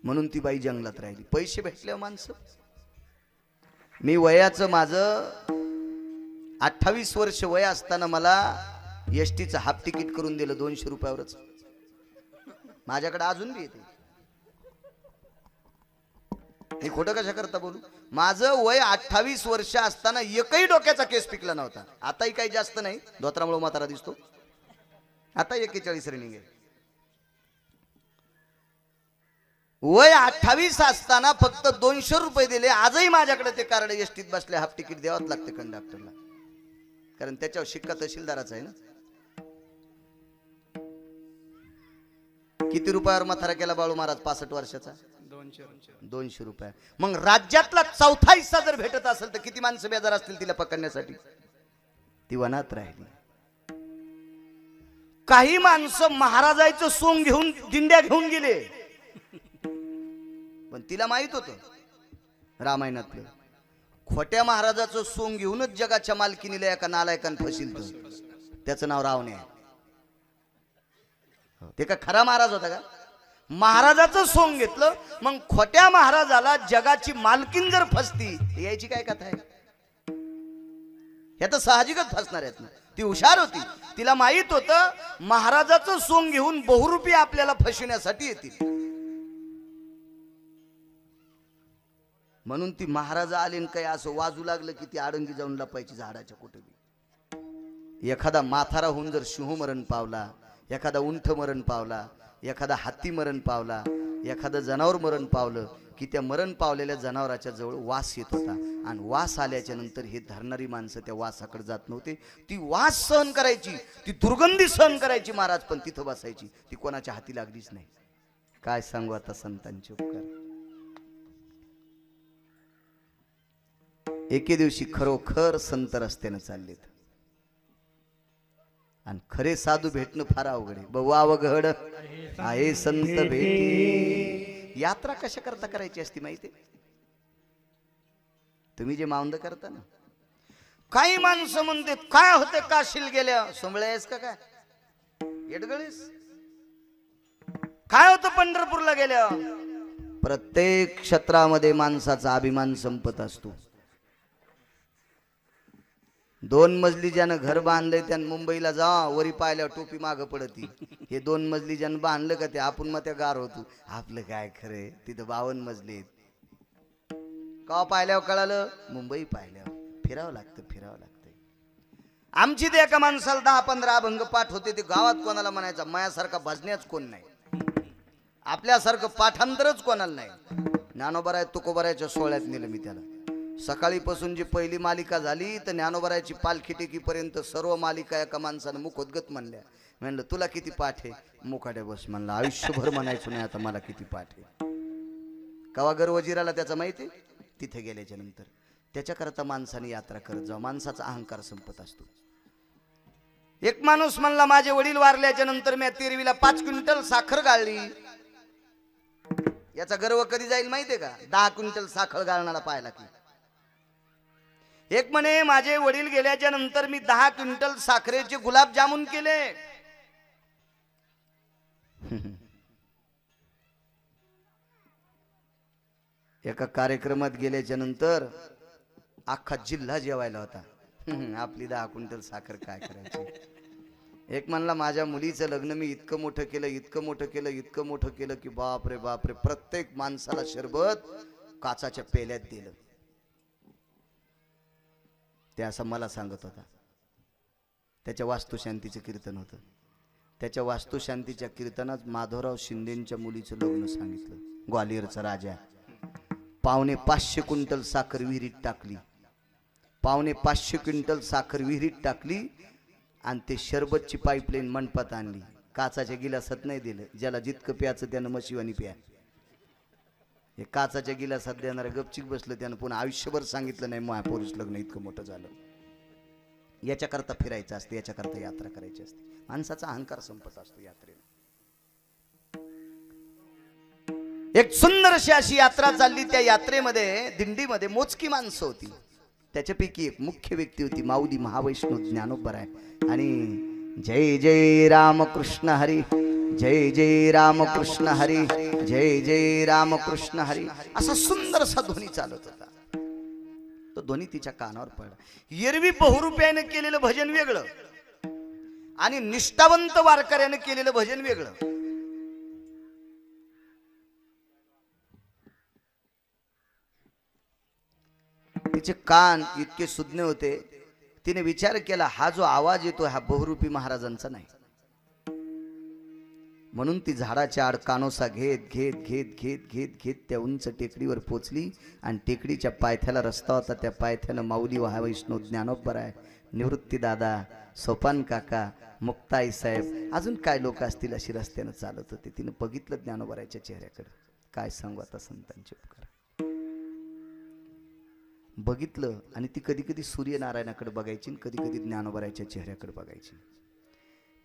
म्हणून ती बाई जंगलात राहिली. पैसे भेटले माणसं. मी वयाचं माझं 28 वर्ष वय असताना मला एसटीचं हाफ तिकीट करून दिलं 200 रुपयावरच. माझ्याकडे अजून बी येते. मी खोटं कशा करता बोलू. माझं वय 28 वर्ष असताना एकही डोक्याचा केस पिकला नव्हता. आताही काही जास्त नाही, धोत्रामुळे म्हातारा दिसतो. आता 41 रनिंग आहे. वय 28 असताना फक्त 200 रुपये दिले. आजही माझ्याकडे ते कार्ड एसटीत बसले हाफ तिकीट द्यावंच लागते कंडक्टरला, कारण त्याच्यावर शिक्का तहसीलदाराचा आहे ना. किती रुपयावर म्हातारा केला बाळू महाराज 65 वर्षाचा? 200 रुपये. मग राज्यातला चौथा हिस्सा जर भेटत असेल तर किती माणसं बेजार असतील तिला पकडण्यासाठी? ती वनात राहिली. काही माणसं महाराजाचं सोंग घेऊन दिंड्या घेऊन गेले, पण तिला माहित होतं रामायणातलं खोट्या महाराजाचं सोंग घेऊनच जगाच्या मालकीनीला एका नालायकान फसिल. त्याचं नाव रावणे आहे. ते का खरा महाराज होता का? महाराजाचं सोंग घेतलं. मग खोट्या महाराजाला जगाची मालकीन जर फसती यायची काय कथा आहे? हे तर साहजिकच फसणार आहेत ना. ती हुशार होती. तिला माहित होतं महाराजाचं सोंग घेऊन बहुरूपी आपल्याला फसवण्यासाठी येतील. म्हणून ती महाराज आले काही असं वाजू लागलं की ती आडंगी जाऊन लपायची झाडाच्या कुठे. एखादा माथारा होऊन जर सिंह मरण पावला, एखादा उंठ मरण पावला, एखादा हत्ती मरण पावला, एखादं जनावर मरण पावलं की त्या मरण पावलेल्या जनावराच्या जवळ वास येत होता. आणि वास आल्याच्या नंतर हे धरणारी माणसं त्या वासाकडे जात नव्हते. ती वास सहन करायची, ती दुर्गंधी सहन करायची महाराज, पण तिथं बसायची. ती कोणाच्या हाती लागलीच नाही. काय सांगू आता संतांचे उपकार. एके दिवशी खरोखर संत रस्त्यानं चाललेत आणि खरे साधू भेटणं फार अवघड आहे. बहु अवघड आहे संत भेटी. यात्रा कशा करता करायची असती माहिती? तुम्ही जे माउंद करता ना, काही माणसं म्हणते काय होते काशील गेल्या सोमळ्यास का काय येडगळीस, काय होतं पंढरपूरला गेल्या. प्रत्येक क्षेत्रामध्ये माणसाचा अभिमान संपत असतो. 2 मजली ज्यानं घर बांधलंय त्यानं मुंबईला जा, वरी पाहिल्यावर टोपी मागं पडती. हे 2 मजली ज्यानं बांधलं का ते आपण मग त्या गार होतो. आपलं काय खरंय, तिथं 52 मजली आहेत. का पाहिल्यावर कळालं? मुंबई पाहिल्यावर. फिरावं लागतं. आमची ते एका माणसाला 10-15 अभंग पाठ होते. ते गावात कोणाला म्हणायचा मायासारखा भजण्याच कोण नाही, आपल्यासारखं पाठांतरच कोणाला नाही. ज्ञानोबराय तुकोबरायच्या सोहळ्यात नेलं मी त्याला. सकाळीपासून जी पहिली मालिका झाली तर ज्ञानोबरायची पालखी टेकीपर्यंत सर्व मालिका एका माणसानं मुखोद्गत म्हणल्या. म्हणलं तुला किती पाठ आहे? मुकाट्या बस म्हणलं. आयुष्यभर म्हणायचं नाही आता मला किती पाठ आहे. कवा गर्वजिराला त्याचा माहिती आहे. तिथे गेल्याच्या नंतर त्याच्याकरता माणसाने यात्रा करत जाऊ. माणसाचा अहंकार संपत असतो. एक माणूस म्हणला माझे वडील वारल्याच्या नंतर मी तिरवीला 5 क्विंटल साखर गाळली. याचा गर्व कधी जाईल माहितीये का? 10 क्विंटल साखर गाळणारा पाहिला की. एक म्हणे माझे वडील गेल्याच्या नंतर मी 10 क्विंटल साखरेचे गुलाबजामुन केले. एका कार्यक्रमात गेल्याच्या नंतर अख्खा जिल्हा जेवायला होता. आपली 10 क्विंटल साखर काय करायची. एक म्हणला माझ्या मुलीचं लग्न मी इतकं मोठं केलं, इतकं मोठं केलं, इतकं मोठं केलं की बाप रे बाप रे, प्रत्येक माणसाला शरबत काचाच्या पेल्यात दिलं. ते असं मला सांगत होता. त्याच्या वास्तुशांतीचं कीर्तन होतं. त्याच्या वास्तुशांतीच्या कीर्तनात माधवराव शिंदेच्या मुलीचं लग्न सांगितलं. ग्वालियरचा राजा 550 क्विंटल साखर विहिरीत टाकली. 550 क्विंटल साखर विहिरीत टाकली आणि ते शरबतची पाईपलाईन मंडपात आणली. काचाच्या गिलासात नाही दिलं. ज्याला जितकं प्याचं त्यानं मशिवानी प्या. हे काचाच्या गिलासात देणारं गपचिक बसलं. त्यानं पुन्हा आयुष्यभर सांगितलं नाही महापुरुष लग्न इतकं मोठं झालं. याच्याकरता फिरायचं असतं, याच्याकरता यात्रा करायची असते. माणसाचा अहंकार संपत असतो यात्रेने. एक सुंदरशी अशी यात्रा चालली. त्या यात्रेमध्ये दिंडीमध्ये मोजकी माणसं होती. त्याच्यापैकी एक मुख्य व्यक्ती होती माऊली महावैष्णव ज्ञानोबराय. आणि जय जय रामकृष्ण हरी, जय जय रामकृष्ण हरी, जय जय रामकृष्ण हरी असा सुंदरसा ध्वनी चालत होता. तो ध्वनी तिच्या कानावर पडला. एरवी बहुरुपयाने केलेलं भजन वेगळं आणि निष्ठावंत वारकऱ्याने केलेलं भजन वेगळं. तिचे कान इतके सुज्ञ होते. तिने विचार केला हा जो आवाज येतो हा बहुरूपी महाराजांचा नाही. म्हणून ती झाडाच्या आड कानोसा घेत घेत घेत घेत घेत घेत त्या उंच टेकडीवर पोचली. आणि टेकडीच्या पायथ्याला रस्ता होता. त्या पायथ्यानं माऊली महावैष्णव ज्ञानोबराय, निवृत्ती दादा, सोपान काका, मुक्ताई साहेब, अजून काय लोक असतील अशी रस्त्यानं चालत होते. तिनं बघितलं ज्ञानोबरायच्या चेहऱ्याकडे. काय सांगू आता संतांचे उपकार. बघितलं आणि ती कधी कधी सूर्यनारायणाकडे बघायची, कधी कधी ज्ञानोबरायच्या चेहऱ्याकडे बघायची.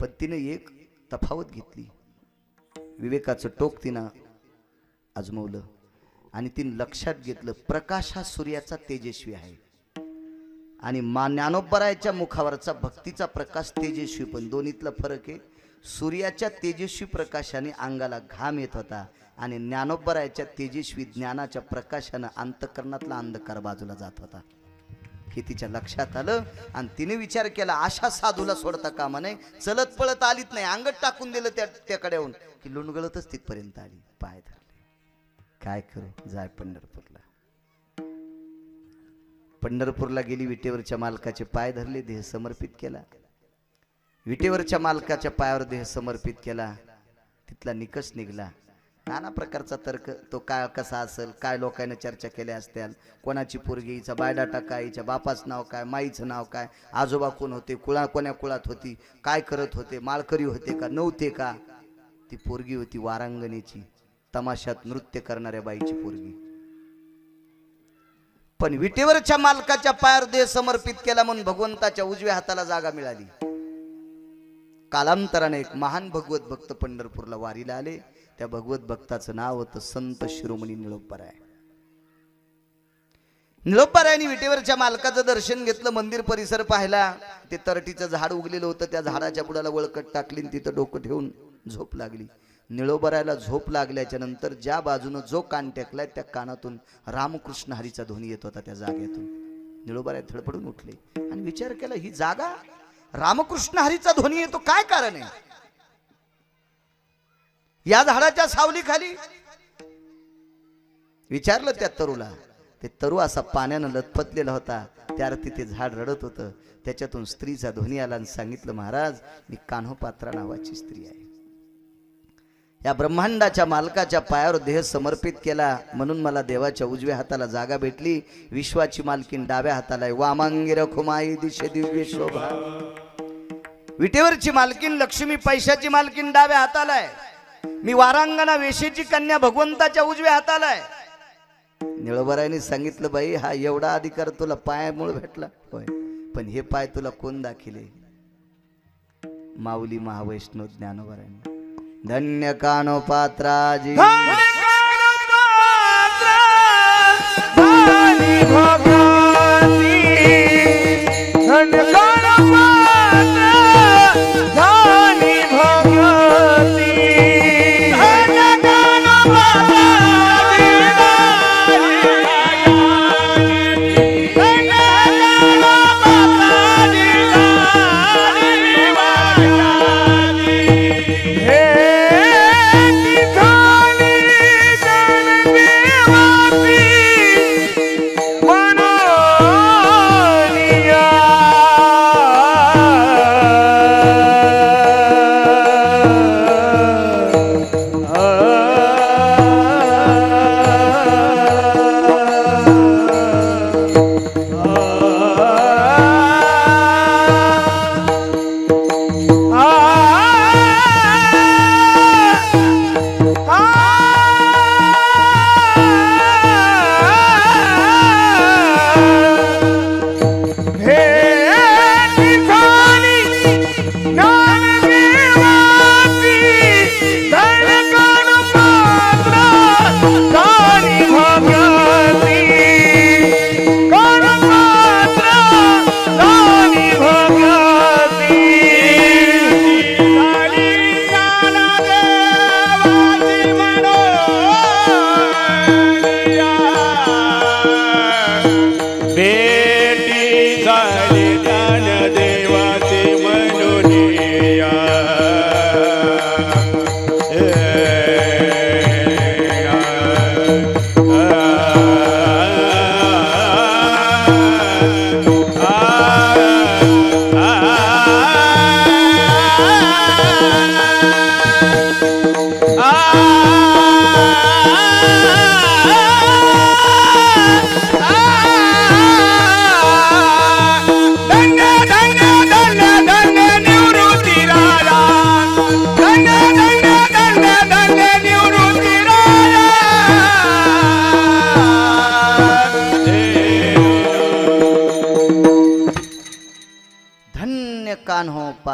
पण तिनं एक तफावत घेतली. विवेकाचं टोक तिनं आजमवलं आणि तिनं लक्षात घेतलं प्रकाश हा सूर्याचा तेजस्वी आहे आणि ज्ञानोबरायच्या मुखावरचा भक्तीचा प्रकाश तेजस्वी. पण दोन्हीतला फरक आहे. सूर्याच्या तेजस्वी प्रकाशाने अंगाला घाम येत होता आणि ज्ञानोबरायच्या तेजस्वी ज्ञानाच्या प्रकाशानं अंतःकरणातला अंधकार बाजूला जात होता. हे तिच्या लक्षात आलं आणि तिने विचार केला अशा साधूला सोडता कामा नाही. चलत पळत आलीत नाही, अंगत टाकून दिलं त्याकडे येऊन की लुणगळतच तिथपर्यंत आली. पाय धरले. काय करू, जाय पंढरपूरला. पंढरपूरला गेली. विटेवरच्या मालकाचे पाय धरले, देह समर्पित केला. विटेवरच्या मालकाच्या पायावर देह समर्पित केला. तिथला निकष निघला. नाना प्रकारचा तर्क. तो काय कसा असेल, काय लोकांना चर्चा केल्या असत्याल, कोणाची पोरगी, हिचा बायडाटा काय, हिच्या बापाचं नाव काय, माईचं नाव काय, आजोबा कोण होते, कोण्या कुळात होती, काय करत होते, माळकरी होते का नव्हते का. ती पोरगी होती वारांगणीची, तमाशात नृत्य करणाऱ्या बाईची पोरगी. पण विटेवरच्या मालकाच्या पायावर देह समर्पित केला म्हणून भगवंताच्या उजव्या हाताला जागा मिळाली. कालांतराने एक महान भगवत भक्त पंढरपूरला वारीला आले. त्या भगवत भक्ताचं नाव होतं संत शिरोमणी निळोबाराय. निळोबारायांनी विटेवरच्या मालकाचं दर्शन घेतलं. मंदिर परिसर पाहिला. ते तरटीचं झाड उगलेलं होतं. त्या झाडाच्या बुडाला वळकट टाकली, तिथं डोकं ठेवून झोप लागली. निळोबारायला झोप लागल्याच्या नंतर ज्या बाजूनं जो कान टेकलाय त्या कानातून रामकृष्ण हरीचा ध्वनी येत होता. त्या जागेतून निळोबाराय धडपडून उठले आणि विचार केला ही जागा रामकृष्ण हरीचा ध्वनी येतो, काय कारण आहे. या झाडाच्या सावलीखाली विचारलं त्या तरुला. ते तरू असा पाण्यानं लथपथलेला होता. त्या अर्थी ते झाड रडत होतं. त्याच्यातून स्त्रीचा ध्वनी आला आणि सांगितलं महाराज मी कान्होपात्रा नावाची स्त्री आहे. या ब्रह्मांडाच्या मालकाच्या पायावर देह समर्पित केला म्हणून मला देवाच्या उजव्या हाताला जागा भेटली. विश्वाची मालकीन डाव्या हाताला आहे. वामांगी रखुमाई दिशे दिव्य शोभा. विटेवरची मालकीन लक्ष्मी पैशाची मालकीन डाव्या हाताला आहे. मी वारांगणा वेशेची कन्या भगवंताच्या उजव्या हाताला आहे. निळोबारायांनी सांगितलं बाई हा एवढा अधिकार तुला पायामुळे भेटला होय, पण हे पाय तुला कोण दाखिले. माऊली महावैष्णव ज्ञानोबारायांनी. धन्य कानोपात्राजी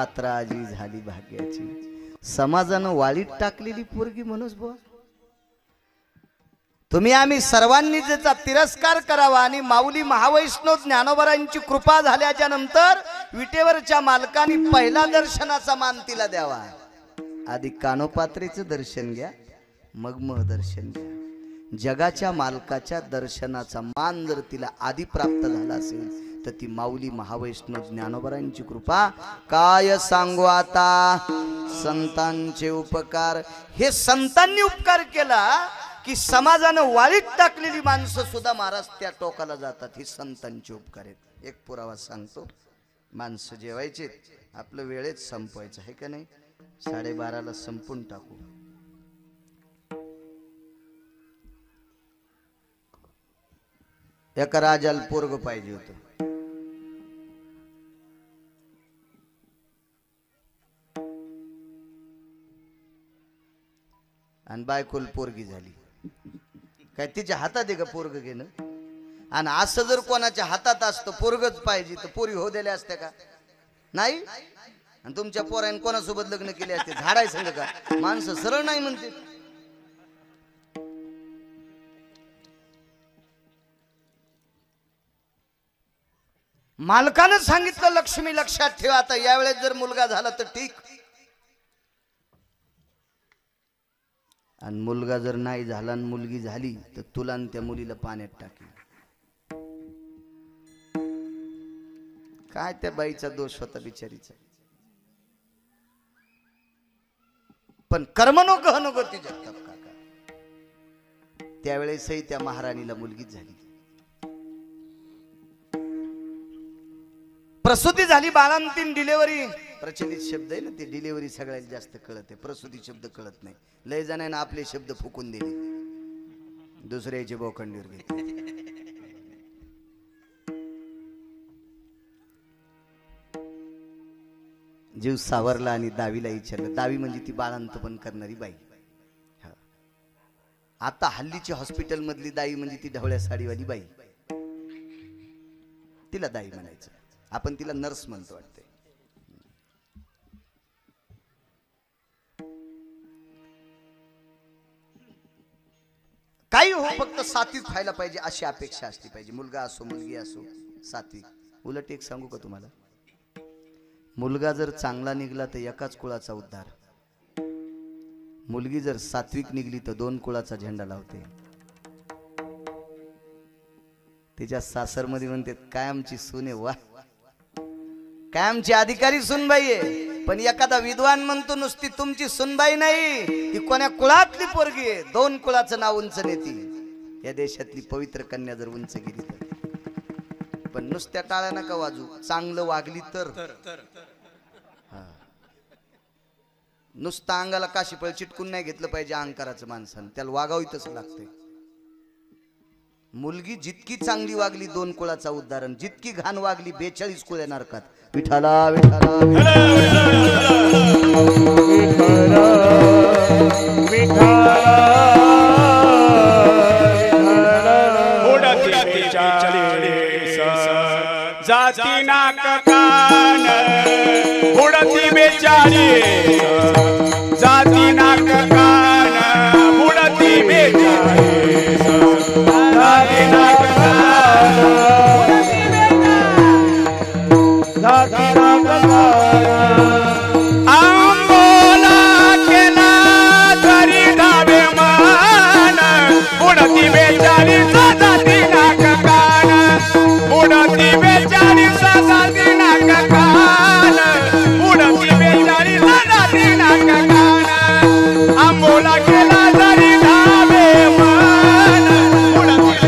पात्राजी झाली भाग्याची, समाजानं वाळीत टाकलेली पोरगी म्हणूच बुवा. तुम्ही आम्ही सर्वांनी ज्याचा तिरस्कार करावा आणि माऊली महावैष्णव ज्ञानोबरांची कृपा झाल्याच्या नंतर विटेवरच्या मालकाने पहिला दर्शनाचा मान तिला द्यावा. आधी कानोपात्रेचं दर्शन घ्या, मग दर्शन घ्या. जगाच्या मालकाच्या दर्शनाचा मान जर तिला आधी प्राप्त झाला असेल तर ती माऊली महावैष्णव ज्ञानोबरांची कृपा काय सांगू आता. संतांचे उपकार, हे संतांनी उपकार केला की समाजानं वाळीत टाकलेली माणसं सुद्धा महाराज त्या टोकाला जातात. ही संतांचे उपकार आहेत. एक पुरावा सांगतो. माणसं जेवायचे, आपलं वेळेत संपवायचं आहे का नाही, 12:30ला संपून टाकू. एका राजाला पोरग पाहिजे होतं. आणि बायकोल पोरगी झाली. काय तिच्या हातात आहे का पोरग घेणं? आणि असं जर कोणाच्या हातात असतं पोरगच पाहिजे तर पोरी हो दिल्या असत्या का? नाही. आणि तुमच्या पोराने कोणासोबत लग्न केले असते? झाडाय सांग का? माणसं सरळ नाही म्हणते. मालकानं सांगितलं लक्ष्मी लक्षात ठेवा, आता यावेळेस जर मुलगा झाला तर ठीक, आणि मुलगा जर नाही झाला आणि मुलगी झाली तर तुला आणि त्या मुलीला पाण्यात टाकी. काय त्या बाईचा दोष होता बिचारीचा. पण कर्म नो गहनो गती जगताप काका. त्यावेळेसही त्या महाराणीला मुलगीच झाली. प्रसूती झाली, बाळंतीण डिलेवरी. प्रचलित शब्द आहे ना ते, डिलेवरी सगळ्यात जास्त कळत आहे, प्रसूती शब्द कळत नाही. लय जणांना आपले शब्द फुकून दिले, दुसऱ्याचे बोखंडीवर घेतले. जीव सावरला आणि दावीला विचारलं. दावी म्हणजे ती बाळंत पण करणारी बाई. आता हल्लीची हॉस्पिटल मधली दाई म्हणजे ती ढवळ्या साडीवाली बाई, तिला दाई म्हणायचं. आपण तिला नर्स म्हणतो वाटते. काही हो, फक्त सात्विक व्हायला पाहिजे अशी अपेक्षा असली पाहिजे. मुलगा असो मुलगी असो सात्विक. उलट एक सांगू का तुम्हाला, मुलगा जर चांगला निघला तर एकाच कुळाचा उद्धार, मुलगी जर सात्विक निघली तर 2 कुळाचा झेंडा लावते. तिच्या सासरमध्ये म्हणते काय आमची सून आहे, वा काय आमची अधिकारी सुनबाई आहे. पण एखादा विद्वान म्हणतो नुसती तुमची सुनबाई नाही, ती कोण्या कुळातली पोरगी आहे, 2 कुळाचं नाव उंच नेती. या देशातली पवित्र कन्या जर उंच गेली तर. पण नुसत्या टाळ्या नका वाजू, चांगलं वागली तर. नुसतं अंगाला काशीफळ चिटकून नाही घेतलं पाहिजे अहंकाराचं माणसानं, त्याला वागावी तसं लागतंय. मुलगी जितकी चांगली वागली 2 कुळाचा उदाहरण, जितकी घाण वागली 42 कुळे नरकात. विठाला विठाला जाती नाक कान बुडती बेचारी, जाती नाक कान बुडती बेचारी, जाती नाक कान जाती नाक कान. आंबोला केला तरी धावे मान, बुडती बेचारी जाती नाक कान, बुडती बेचारी जाती नाक कान, बुडती बेचारी जाती नाक कान. आंबोला केला तरी धावे मान, बुडती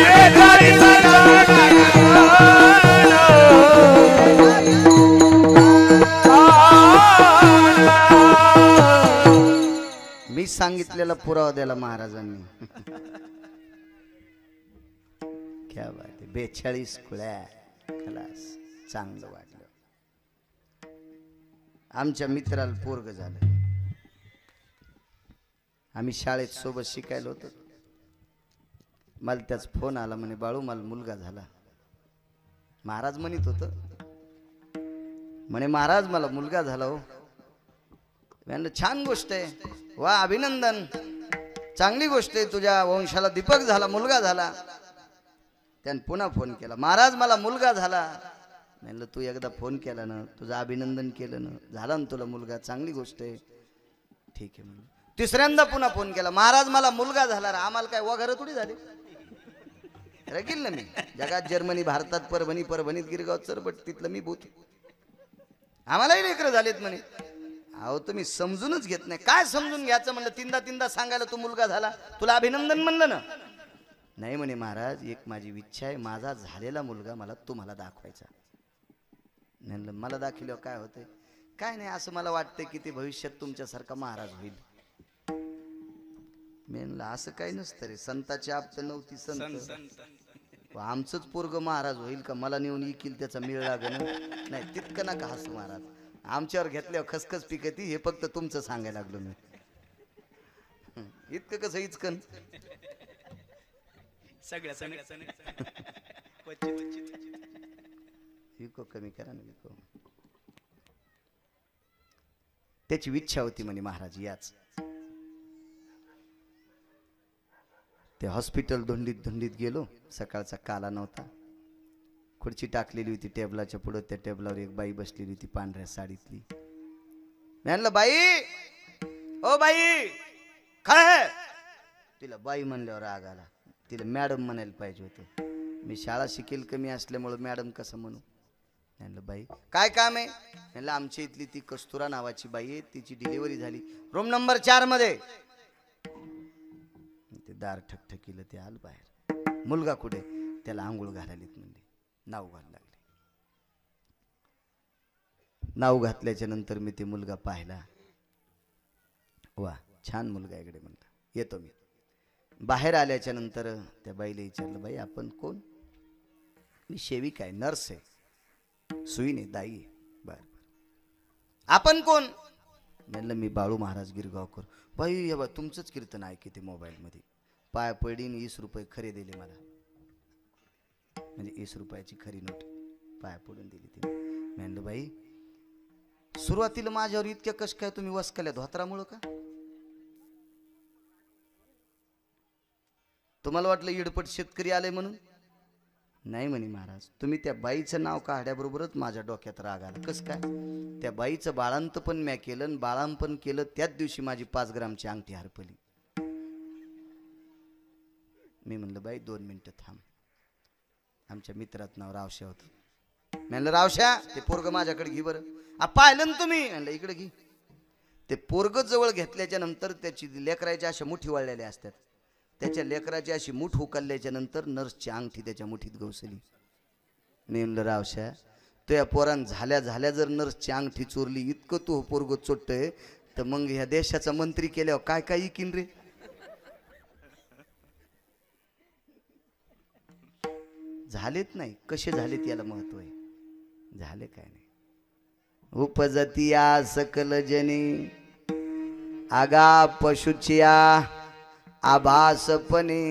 बेचारी मी सांगितलेला पुरावा द्याला महाराजांनी. क्या बात आहे. 42 कुळ्या खलास, चांगलं वाटलं. आमच्या मित्राला पोरग झालं. आम्ही शाळेत सोबत शिकायला होतो. मला त्याच फोन आला, म्हणे बाळू मला मुलगा झाला. महाराज म्हणत होत, म्हणे महाराज मला मुलगा झाला हो. म्हणलं छान गोष्ट आहे, वा अभिनंदन, चांगली गोष्ट आहे, तुझ्या वंशाला दीपक झाला, मुलगा झाला. त्यानं पुन्हा फोन केला, महाराज मला मुलगा झाला. म्हणलं तू एकदा फोन केला ना, तुझं अभिनंदन केलं ना, झाला ना तुला मुलगा, चांगली गोष्ट आहे, ठीक आहे म्हणलं. तिसऱ्यांदा पुन्हा फोन केला, महाराज मला मुलगा झाला. आम्हाला काय वगैरे थोडी झाली, रकील ना मी, जगात जर्मनी, भारतात परभणी, परभणीत गिरगाव चरबट, तिथलं मी भूत, आम्हालाही लेकरं झालेत म्हणे. अहो तुम्ही समजूनच घेत नाही, काय समजून घ्यायचं म्हणलं, तीनदा सांगायला तू मुलगा झाला, तुला अभिनंदन म्हणलं ना. नाही म्हणे महाराज, एक माझी इच्छा आहे, माझा झालेला मुलगा मला तुम्हाला दाखवायचा. म्हणलं मला दाखवल्यावर काय होतंय? काय नाही, असं मला वाटतं की ते भविष्यात तुमच्यासारखा महाराज होईल. म्हणलं असं काही नसतं रे, संताची आप तर नव्हती संत, आमचंच पोरग महाराज होईल का, मला नेऊन इकील त्याचा मेळ लागेल. नाही तितकं नका हसू महाराज, आमच्यावर घेतल्यावर खसखस पिकती, हे फक्त तुमचं सांगायला लागलो मी. इतकं कसं इचकन विको कमी करा ना, विको. त्याची इच्छा होती म्हणे महाराज याच. ते हॉस्पिटल धुंडीत गेलो, सकाळचा काला नव्हता, खुर्ची टाकलेली होती टेबलाच्या पुढं, त्या टेबलावर एक बाई बसलेली होती पांढऱ्या साडीतली. म्हणलं बाई, ओ बाई काय? तिला बाई म्हणल्यावर राग आला, तिला मॅडम म्हणायला पाहिजे होतं, मी शाळा शिकेल कमी असल्यामुळं मॅडम कसं म्हणू. म्हणलं बाई काय काम आहे? म्हणलं आमच्या इथली ती कस्तुरा नावाची बाई आहे, तिची डिलिव्हरी झाली रूम नंबर 4 मध्ये. ते दार ठकठकीलं, ते आलं बाहेर. मुलगा कुठे? त्याला आंघोळ घालायलीत म्हणले, नाव घालायला लागले. नाव घातल्याच्या नंतर मी ते मुलगा पाहिला, वा छान मुलगा इकडे, म्हणलं येतो मी. बाहेर आल्याच्या नंतर त्या बाईला विचारलं, बाई आपण कोण? मी सेविका आहे, नर्स आहे, सुईन आहे, दाई आहे. बरं आपण कोण? म्हणलं मी बाळू महाराज गिरगावकर. बाई या बा तुमचंच कीर्तन ऐके ते मोबाईलमध्ये, पाय पडीन 20 रुपये खरे दिले मला, म्हणजे 20 रुपयाची खरी नोट पाया पडून दिली तिने. म्हणलं बाई सुरुवातीला माझ्यावर इतक्या कश काय तुम्ही वसकल्या, धोत्रामुळं का? तुम्हाला वाटलं इडपट शेतकरी आले म्हणून? नाही म्हणे महाराज, तुम्ही त्या बाईचं नाव काढ्याबरोबरच माझ्या डोक्यात राग आला. कसं काय? त्या बाईचं बाळांत पण म्या केलं आणि बाळांपण केलं, त्याच दिवशी माझी 5 ग्रामची अंगठी हरपली. मी म्हणलं बाई 2 मिनिटं थांब. आमच्या मित्रात नाव रावशा होतं. म्हणलं रावशा ते पोरग माझ्याकडे घे बरं. पाहिलं ना तुम्ही? म्हणलं इकडे घे. ते पोरग जवळ घेतल्याच्या नंतर त्याची लेकराच्या अशा मुठी वळलेल्या असतात, त्याच्या लेकराची अशी मुठ उकलल्याच्या नंतर नर्सची अंगठी त्याच्या मुठीत गवसली. मी म्हणलं रावशा तो या पोरान झाल्या जर नर्सची अंगठी चोरली, इतकं तू पोरग चोटतय, तर मग ह्या देशाचा मंत्री केल्यावर काय काय इकीन रे. झालेत नाही, कसे झालेत याला महत्व आहे. झाले काय नाही. उपजतिया सकल जनी आगा पशुचिया आभासपणे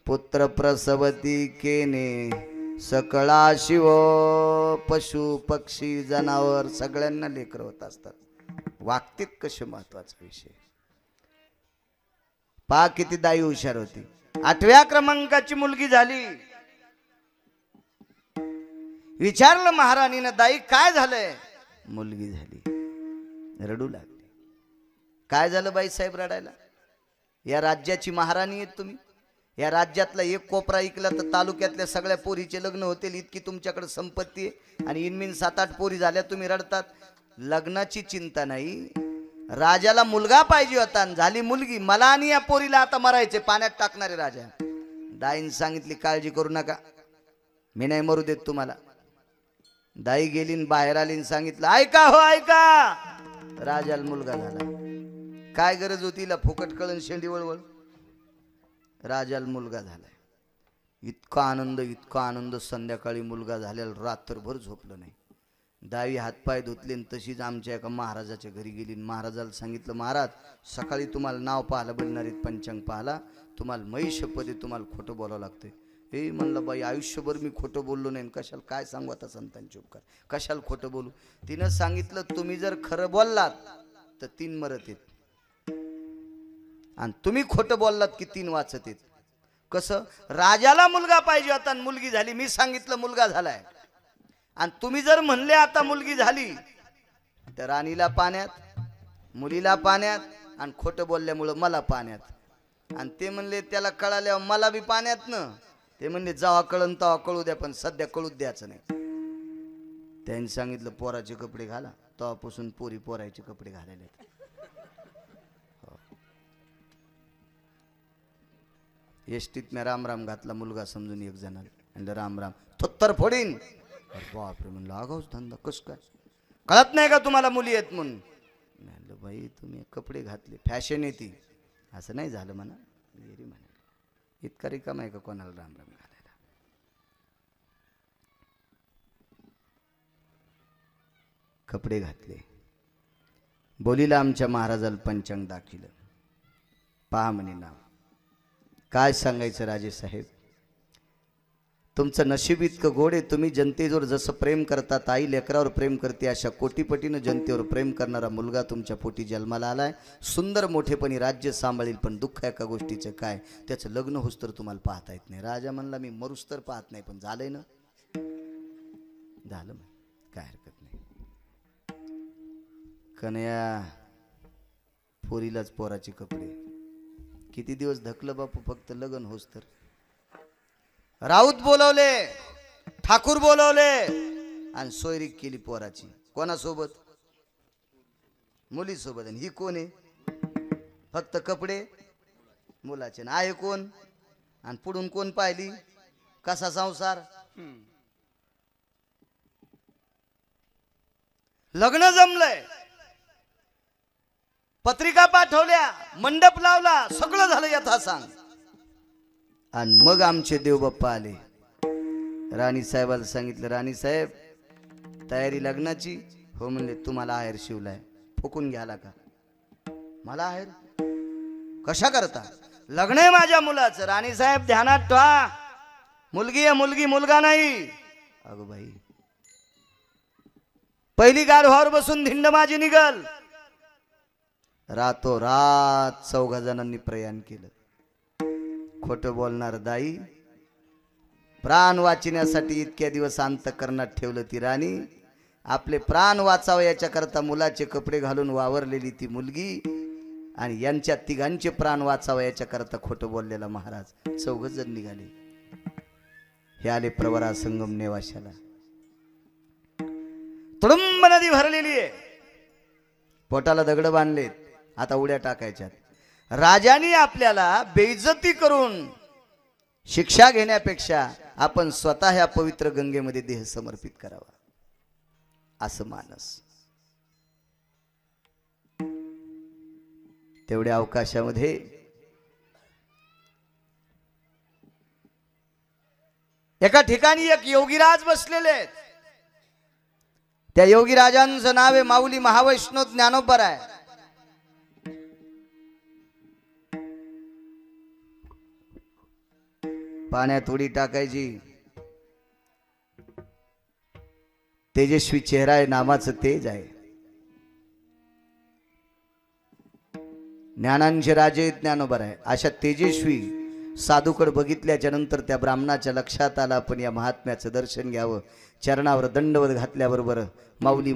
पुत्र प्रसवती केने सकळा शिव पशु पक्षी जनावर सगळ्यांना लेकर होत असतात. वागतीत कसे महत्वाचा विषय. पा किती दाई हुशार होती. 8व्या क्रमांकाची मुलगी झाली. विचारलं महाराणीनं, दाई काय झालंय? मुलगी झाली. रडू लागली. काय झालं बाई साहेब रडायला? या राज्याची महाराणी आहेत तुम्ही. या राज्यातला एक कोपरा ऐकला तर तालुक्यातल्या सगळ्या पोरीचे लग्न होतील, इतकी तुमच्याकडे संपत्ती आहे, आणि इनमिन 7-8 पोरी झाल्या, तुम्ही रडतात. लग्नाची चिंता नाही, राजाला मुलगा पाहिजे होता, झाली मुलगी. मला आणि या पोरीला आता मरायचे, पाण्यात टाकणारे राजा. दाईन सांगितली काळजी करू नका, मी नाही मरू देत तुम्हाला. दाई गेली बाहेर आली, सांगितलं ऐका हो ऐका, राजाला मुलगा झाला. काय गरज होती फुकट कळण शेंडी वळवळ. राजाला मुलगा झालाय. इतका आनंद. संध्याकाळी मुलगा झाल्याला रात्रभर झोपलं नाही. दावी हातपाय धुतले, तशीच आमच्या एका महाराजाच्या घरी गेली. महाराजाला सांगितलं, महाराज सकाळी तुम्हाला नाव पाहायला बोलणार आहेत, पंचांग पाहाला, तुम्हाला महिषपदी तुम्हाला खोटं बोलावं लागतंय. हे म्हणलं बाई आयुष्यभर मी खोटं बोललो नाही, कशाला काय सांगू आता संतांचे उपकार, कशाला खोटं बोलू. तिनं सांगितलं तुम्ही जर खरं बोललात तर 3 मरत येत आणि तुम्ही खोटं बोललात की 3 वाचत येत. कसं, राजाला मुलगा पाहिजे होता आणि मुलगी झाली, मी सांगितलं मुलगा झालाय, आणि तुम्ही जर म्हणले आता मुलगी झाली तर राणीला पाण्यात, मुलीला पाण्यात, आणि खोटं बोलल्यामुळं मला पाण्यात. आणि ते म्हणले त्याला कळाल्यावर मला बी पाण्यात न. ते म्हणले जेव्हा कळन तेव्हा कळू द्या, पण सध्या कळूच द्यायचं नाही. त्यांनी सांगितलं पोराचे कपडे घाला, तेव्हापासून पोरी पोराचे कपडे घालायला. एसटीत मी राम राम घातला, मुलगा समजून एक जणाला म्हणलं राम राम, थोत्तर फोडीन. बापरे म्हणलं आगाऊच धंदा, कस काय कळत नाही का तुम्हाला मुली आहेत म्हणून. म्हणलं बाई तुम्ही कपडे घातले, फॅशन येते, असं नाही झालं म्हणा. येरी म्हणा इतका रिकाम आहे का कोणाला राम राम घालायला. कपडे घातले, बोलीला आमच्या महाराजाला पंचांग दाखिलं. पहा म्हणे नाव, काय सांगायचं राजे साहेब, तुमचं नशीब इतकं गोड आहे. तुम्ही जनतेवर जसं प्रेम करतात, आई लेकरावर प्रेम करते, अशा कोटीपटीनं जनतेवर प्रेम करणारा मुलगा तुमच्या पोटी जन्माला आलाय. सुंदर मोठेपणी राज्य सांभाळील, पण दुःख एका गोष्टीचं काय, त्याचं लग्न होस तर तुम्हाला पाहता येत नाही. राजा म्हणला मी मरूस तर पाहत नाही, पण झालंय ना, झालं मग काय हरकत नाही. कन्या पोरीलाच पोराचे कपडे, किती दिवस धकलं बापू, फक्त लग्न होस तर. राऊत बोलवले, ठाकूर बोलवले, आणि सोयरीक केली पोराची. कोणासोबत, मुलीसोबत. आणि ही कोण आहे, फक्त कपडे मुलाचे, आहे कोण, आणि पुढून कोण पाहिली, कसा संसार. लग्न जमलंय, पत्रिका पाठवल्या, मंडप लावला, सगळं झालं यथा सांग. आणि मग आमचे देवबाप्पा आले. राणी साहेबाला सांगितलं, राणी साहेब तयारी लग्नाची. हो म्हणले, तुम्हाला आहेर शिवलाय, फुकून घ्याला का. मला आहेर कशा करता, लग्न आहे माझ्या मुलाचं. राणी साहेब ध्यानात ठेवा, मुलगी आहे मुलगी, मुलगा नाही. अगो बाई, पहिली गाढवावर बसून धिंड माझी निघल. रातोरात 4 जणांनी प्रयाण केलं. खोटं बोलणार दाई, प्राण वाचण्यासाठी इतक्या दिवस अंतःकरणात ठेवलं ती राणी. आपले प्राण वाचावे याच्याकरता मुलाचे कपडे घालून वावरलेली ती मुलगी, आणि यांच्या तिघांचे प्राण वाचावे याच्याकरता खोटं बोललेला महाराज. 4 जण निघाले. हे आले प्रवरा संगम नेवाशाला. तुडुंब नदी भरलेली आहे, पोटाला दगड बांधलेत, आता उड्या टाकायच्यात. राजाने आपल्याला बेइज्जती करून शिक्षा घेण्यापेक्षा आपण स्वतः ह्या पवित्र गंगेमध्ये देह समर्पित करावा, असं मानस. तेवढ्या अवकाशामध्ये एका ठिकाणी एक योगीराज बसलेले आहेत. त्या योगीराजांचं नाव आहे माऊली महावैष्णव ज्ञानोबराय. पाण्यात उडी टाकायची, तेजस्वी चेहरा आहे, नामाचं तेज आहे. ज्ञानांचे राजे ज्ञानोबराय. अशा तेजस्वी साधूकडे बघितल्याच्या नंतर त्या ब्राह्मणाच्या लक्षात आलं आपण या महात्म्याचं दर्शन घ्यावं. चरणावर दंडवत घातल्याबरोबर माऊली